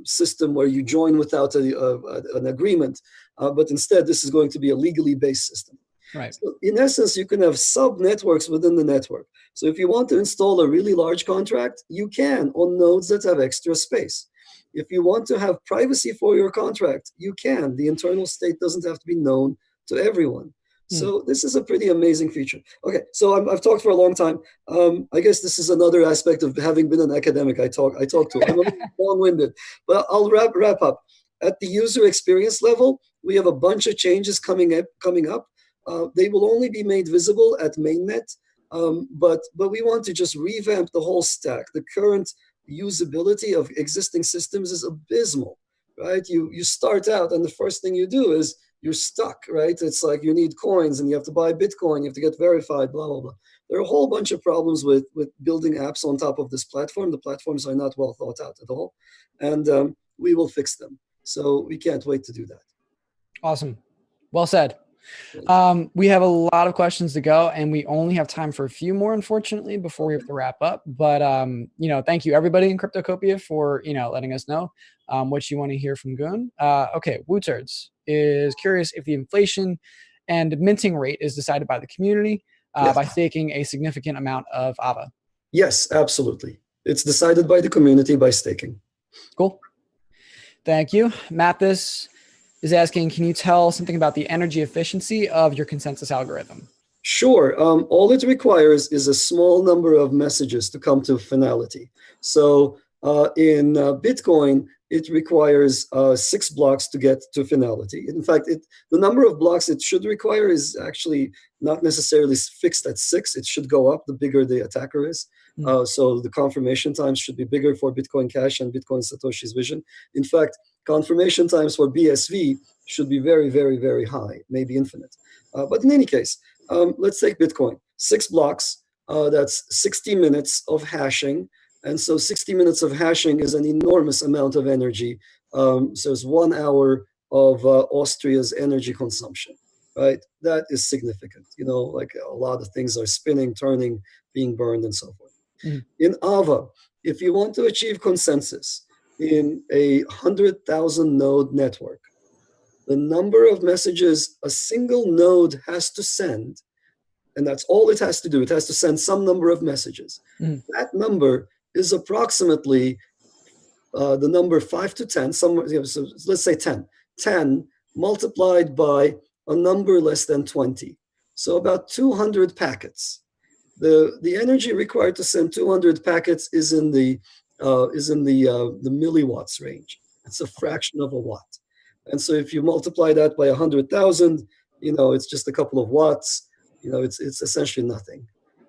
system where you join without an agreement. But instead, this is going to be a legally based system. Right. So in essence, you can have sub-networks within the network. So if you want to install a really large contract, you can on nodes that have extra space. If you want to have privacy for your contract, you can. The internal state doesn't have to be known to everyone. So this is a pretty amazing feature. Okay, so I've talked for a long time. I guess this is another aspect of having been an academic. I talk to. I'm a little long-winded, but I'll wrap up. At the user experience level, we have a bunch of changes coming up. They will only be made visible at mainnet, but we want to just revamp the whole stack. The current usability of existing systems is abysmal, right? You start out and the first thing you do is you're stuck, right? It's like you need coins and you have to buy Bitcoin, you have to get verified, blah, blah, blah. There are a whole bunch of problems with building apps on top of this platform. The platforms are not well thought out at all, and we will fix them. So we can't wait to do that. Awesome. Well said. We have a lot of questions to go and we only have time for a few more, unfortunately, before we have to wrap up. But, thank you everybody in Cryptocopia for, letting us know what you want to hear from Gun. Okay. Wootards is curious if the inflation and minting rate is decided by the community by staking a significant amount of AVA. Yes, absolutely. It's decided by the community by staking. Cool. Thank you. Mathis is asking, can you tell something about the energy efficiency of your consensus algorithm? Sure. All it requires is a small number of messages to come to finality. So in Bitcoin, it requires 6 blocks to get to finality. In fact, the number of blocks it should require is actually not necessarily fixed at 6. It should go up the bigger the attacker is. So the confirmation times should be bigger for Bitcoin Cash and Bitcoin Satoshi's vision. In fact, confirmation times for BSV should be very, very, very high, maybe infinite. But in any case, let's take Bitcoin. 6 blocks, that's 60 minutes of hashing. And so 60 minutes of hashing is an enormous amount of energy. So it's 1 hour of Austria's energy consumption, right? That is significant. Like a lot of things are spinning, turning, being burned, and so forth. In Ava, if you want to achieve consensus in a 100,000 node network, the number of messages a single node has to send, and that's all it has to do, it has to send some number of messages. That number is approximately the number 5 to 10, so let's say 10. 10 multiplied by a number less than 20. So about 200 packets. The energy required to send 200 packets is in the milliwatts range. It's a fraction of a watt. And so if you multiply that by 100,000, it's just a couple of watts. It's essentially nothing.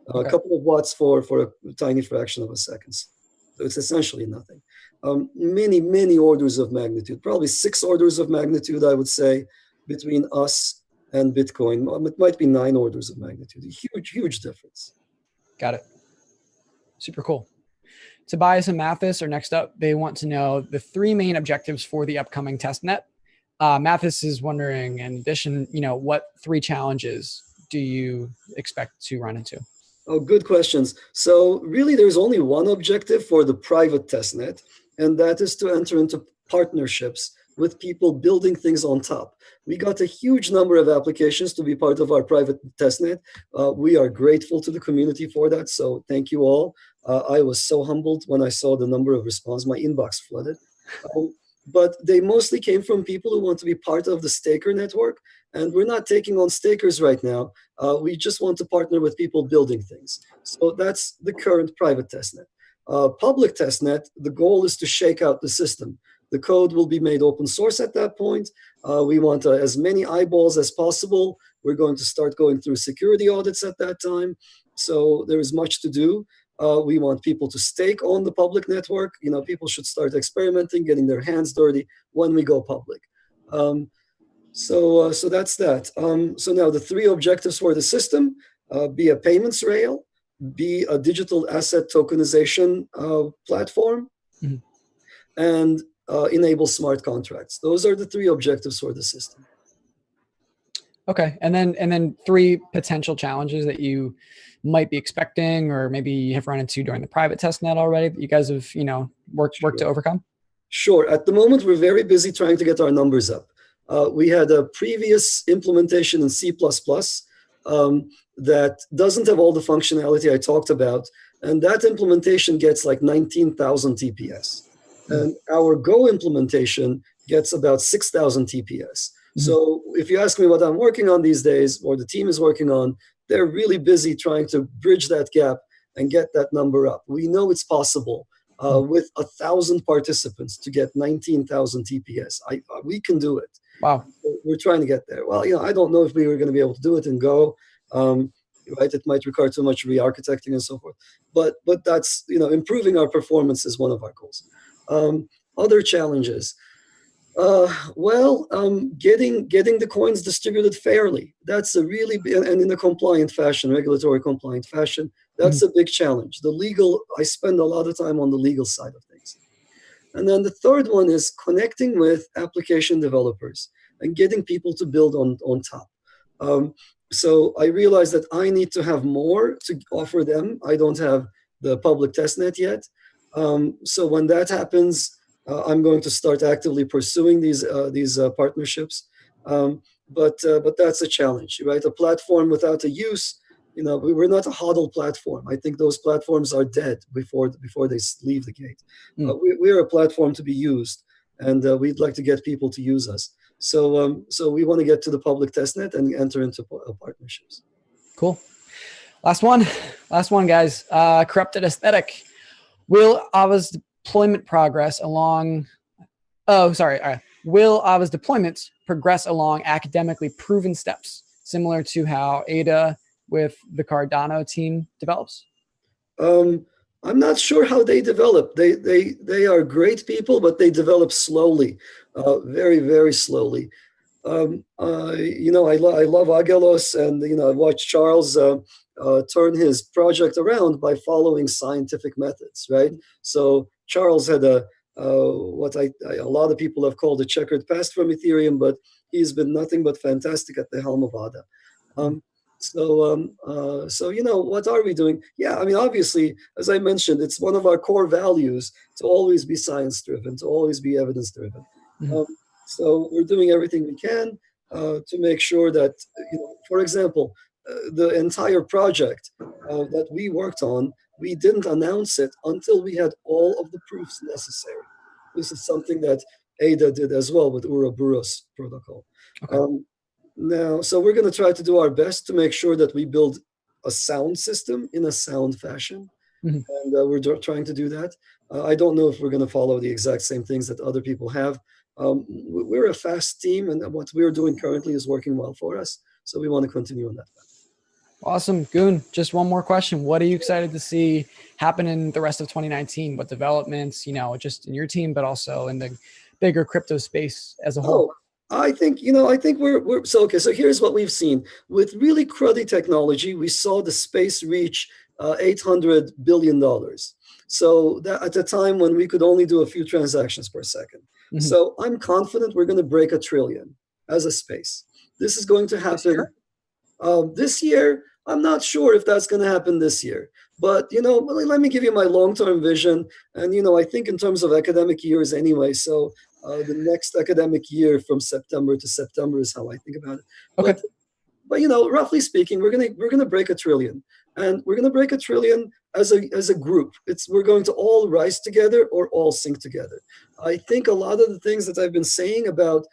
A couple of watts for a tiny fraction of a second. So it's essentially nothing. Many, many orders of magnitude, probably 6 orders of magnitude, I would say, between us and Bitcoin. It might be 9 orders of magnitude. A huge, huge difference. Got it. Super cool. Tobias and Mathis are next up. They want to know the three main objectives for the upcoming testnet. Mathis is wondering, in addition, what three challenges do you expect to run into? Oh, good questions. So really, there's only one objective for the private testnet, and that is to enter into partnerships with people building things on top. We got a huge number of applications to be part of our private testnet. We are grateful to the community for that, so thank you all. I was so humbled when I saw the number of responses. My inbox flooded. But they mostly came from people who want to be part of the staker network, and we're not taking on stakers right now. We just want to partner with people building things. So that's the current private testnet. Public testnet, the goal is to shake out the system. The code will be made open source at that point. We want as many eyeballs as possible. We're going to start going through security audits at that time. So there is much to do. We want people to stake on the public network. People should start experimenting, getting their hands dirty when we go public. So that's that. So now the three objectives for the system: be a payments rail, be a digital asset tokenization platform, Mhm. and enable smart contracts. Those are the three objectives for the system. Okay, and then three potential challenges that you might be expecting, or maybe you have run into during the private testnet already that you guys have worked to overcome. Sure. At the moment, we're very busy trying to get our numbers up. We had a previous implementation in C++ that doesn't have all the functionality I talked about, and that implementation gets like 19,000 TPS. And our Go implementation gets about 6,000 TPS. So if you ask me what I'm working on these days, or the team is working on, they're really busy trying to bridge that gap and get that number up. We know it's possible with 1,000 participants to get 19,000 TPS. We can do it. Wow. We're trying to get there. Well, I don't know if we were going to be able to do it in Go. Right? It might require too much re-architecting and so forth. But that's, improving our performance is one of our goals. Other challenges. Getting the coins distributed fairly. That's a really and in a compliant fashion, regulatory compliant fashion. That's a big challenge. I spend a lot of time on the legal side of things. And then the third one is connecting with application developers and getting people to build on top. So I realized that I need to have more to offer them. I don't have the public testnet yet. So when that happens, I'm going to start actively pursuing these partnerships. But that's a challenge, right? A platform without a use, we're not a hodl platform. I think those platforms are dead before they leave the gate. We're a platform to be used, and we'd like to get people to use us. So we want to get to the public testnet and enter into partnerships. Cool. Last one, guys. Corrupted aesthetic. Will Ava's deployment progress along? Will Ava's deployments progress along academically proven steps, similar to how Ada with the Cardano team develops? I'm not sure how they develop. They are great people, but they develop slowly, very, very slowly. I love Agelos, and I watched Charles turn his project around by following scientific methods, right? So Charles had what a lot of people have called a checkered past from Ethereum, but he's been nothing but fantastic at the helm of ADA. What are we doing? Yeah, obviously, as I mentioned, it's one of our core values to always be science-driven, to always be evidence-driven. So we're doing everything we can to make sure that, for example, the entire project that we worked on, we didn't announce it until we had all of the proofs necessary. This is something that Ada did as well with Ouroboros protocol. Okay. So we're going to try to do our best to make sure that we build a sound system in a sound fashion. And we're trying to do that. I don't know if we're going to follow the exact same things that other people have. We're a fast team, and what we're doing currently is working well for us. So we want to continue on that path. Awesome. Goon, just one more question. What are you excited to see happen in the rest of 2019? What developments, just in your team, but also in the bigger crypto space as a whole? I think we're so okay. So here's what we've seen with really cruddy technology. We saw the space reach $800 billion. So that at a time when we could only do a few transactions per second. So I'm confident we're going to break 1 trillion as a space. This is going to happen this year. I'm not sure if that's going to happen this year, but let me give you my long-term vision. And I think in terms of academic years anyway. So the next academic year from September to September is how I think about it. Okay. But roughly speaking, we're gonna break 1 trillion, and we're gonna break 1 trillion as a group. We're going to all rise together or all sink together. I think a lot of the things that I've been saying about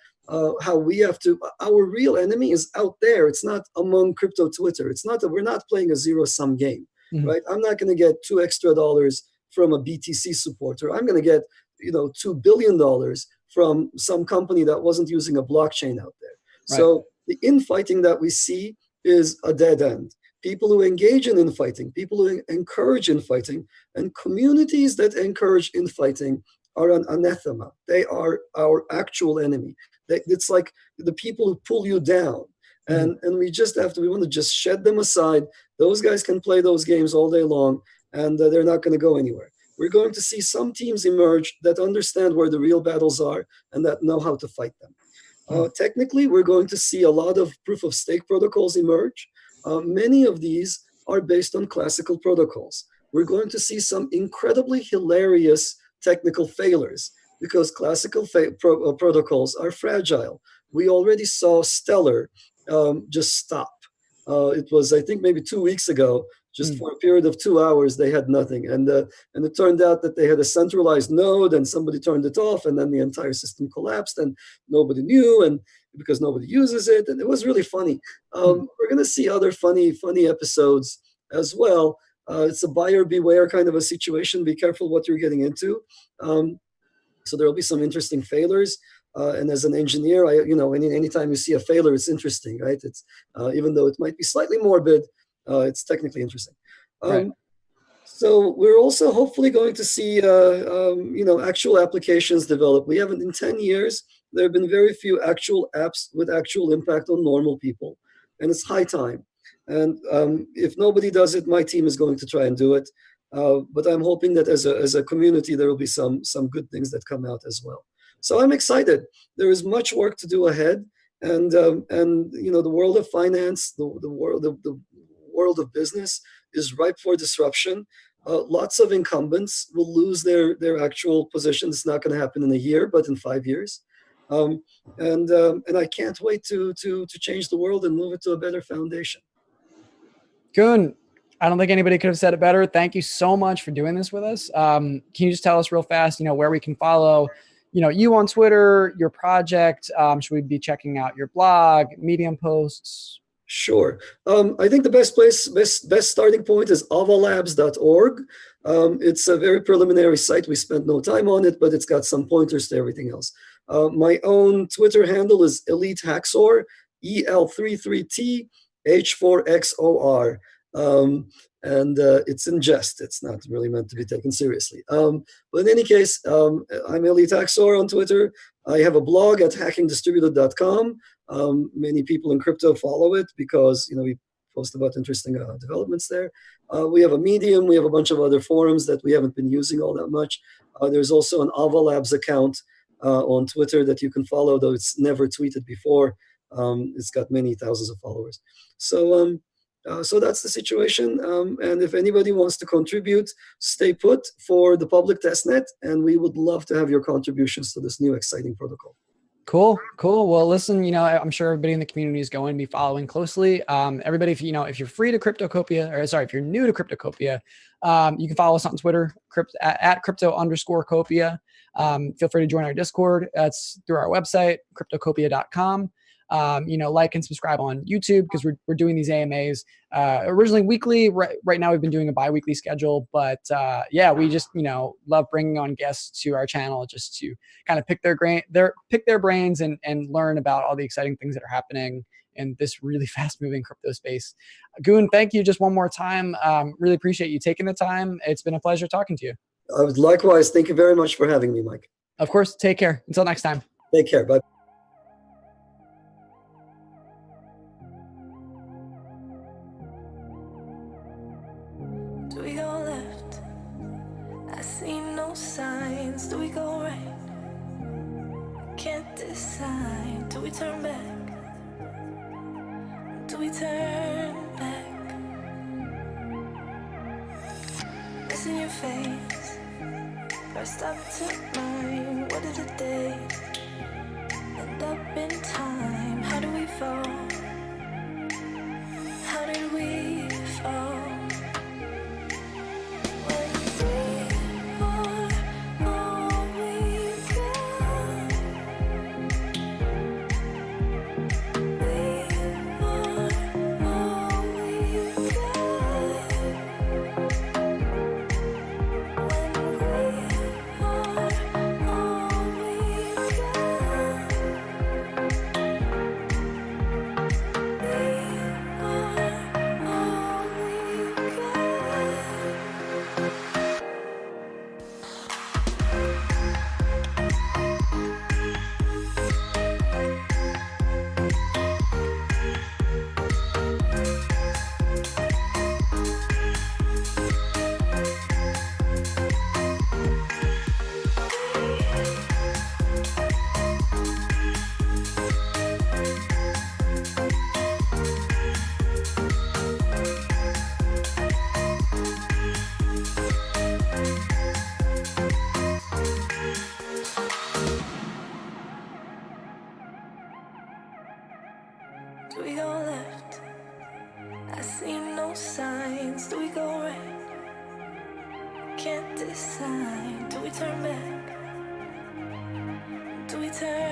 how we have to, our real enemy is out there. It's not among crypto Twitter. It's not that we're not playing a zero-sum game, right? I'm not going to get $2 extra from a BTC supporter. I'm going to get $2 billion from some company that wasn't using a blockchain out there. Right. So the infighting that we see is a dead end. People who engage in infighting, people who encourage infighting, and communities that encourage infighting are an anathema. They are our actual enemy. It's like the people who pull you down. And we want to just shed them aside. Those guys can play those games all day long, and they're not going to go anywhere. We're going to see some teams emerge that understand where the real battles are and that know how to fight them. Technically, we're going to see a lot of proof of stake protocols emerge. Many of these are based on classical protocols. We're going to see some incredibly hilarious technical failures because classical protocols are fragile. We already saw Stellar just stop. It was, I think, maybe 2 weeks ago. Just for a period of 2 hours, they had nothing. And it turned out that they had a centralized node and somebody turned it off, and then the entire system collapsed and nobody knew, and because nobody uses it. And it was really funny. We're going to see other funny episodes as well. It's a buyer beware kind of a situation. Be careful what you're getting into. So there will be some interesting failures. And as an engineer, anytime you see a failure, it's interesting, right? It's even though it might be slightly morbid, it's technically interesting. Right. So we're also hopefully going to see, actual applications develop. We haven't in 10 years. There have been very few actual apps with actual impact on normal people, and it's high time. And if nobody does it, my team is going to try and do it. But I'm hoping that as a community, there will be some good things that come out as well. So I'm excited. There is much work to do ahead, and the world of finance, the world of business is ripe for disruption. Lots of incumbents will lose their actual positions. It's not going to happen in a year, but in 5 years. And I can't wait to change the world and move it to a better foundation. Gun, I don't think anybody could have said it better. Thank you so much for doing this with us. Can you just tell us real fast, where we can follow, you on Twitter, your project? Should we be checking out your blog, Medium posts? Sure. I think the best starting point is avalabs.org. It's a very preliminary site. We spent no time on it, but it's got some pointers to everything else. My own Twitter handle is Elite Haxor, EL33T H4XOR. And it's in jest. It's not really meant to be taken seriously. But in any case, I'm Elite Haxor on Twitter. I have a blog at hackingdistributed.com. Many people in crypto follow it because we post about interesting developments there. We have a Medium. We have a bunch of other forums that we haven't been using all that much. There's also an Avalabs account on Twitter that you can follow, though it's never tweeted before. It's got many thousands of followers. So that's the situation. And if anybody wants to contribute, stay put for the public testnet, and we would love to have your contributions to this new exciting protocol. Cool. Well, listen, I'm sure everybody in the community is going to be following closely. Everybody, if you're free to Cryptocopia, if you're new to Cryptocopia, you can follow us on Twitter, at crypto_copia. Feel free to join our Discord. That's through our website, cryptocopia.com. Like and subscribe on YouTube because we're doing these AMAs originally weekly. Right now we've been doing a bi-weekly schedule, but we just love bringing on guests to our channel just to kind of pick their brains and learn about all the exciting things that are happening in this really fast moving crypto space. Goon, thank you just one more time. Really appreciate you taking the time. It's been a pleasure talking to you. Likewise. Thank you very much for having me, Mike. Of course. Take care. Until next time. Take care. Bye. Do we go left? I see no signs. Do we go right? Can't decide. Do we turn back? Do we turn back? It's in your face. First up to mine. What did the days end up in time? How do we fall? How did we fall? When we are all we got, we are all we got. When we are all we got, we are all we got. Do we go left? I see no signs. Do we go right? Can't decide. Do we turn back? Do we turn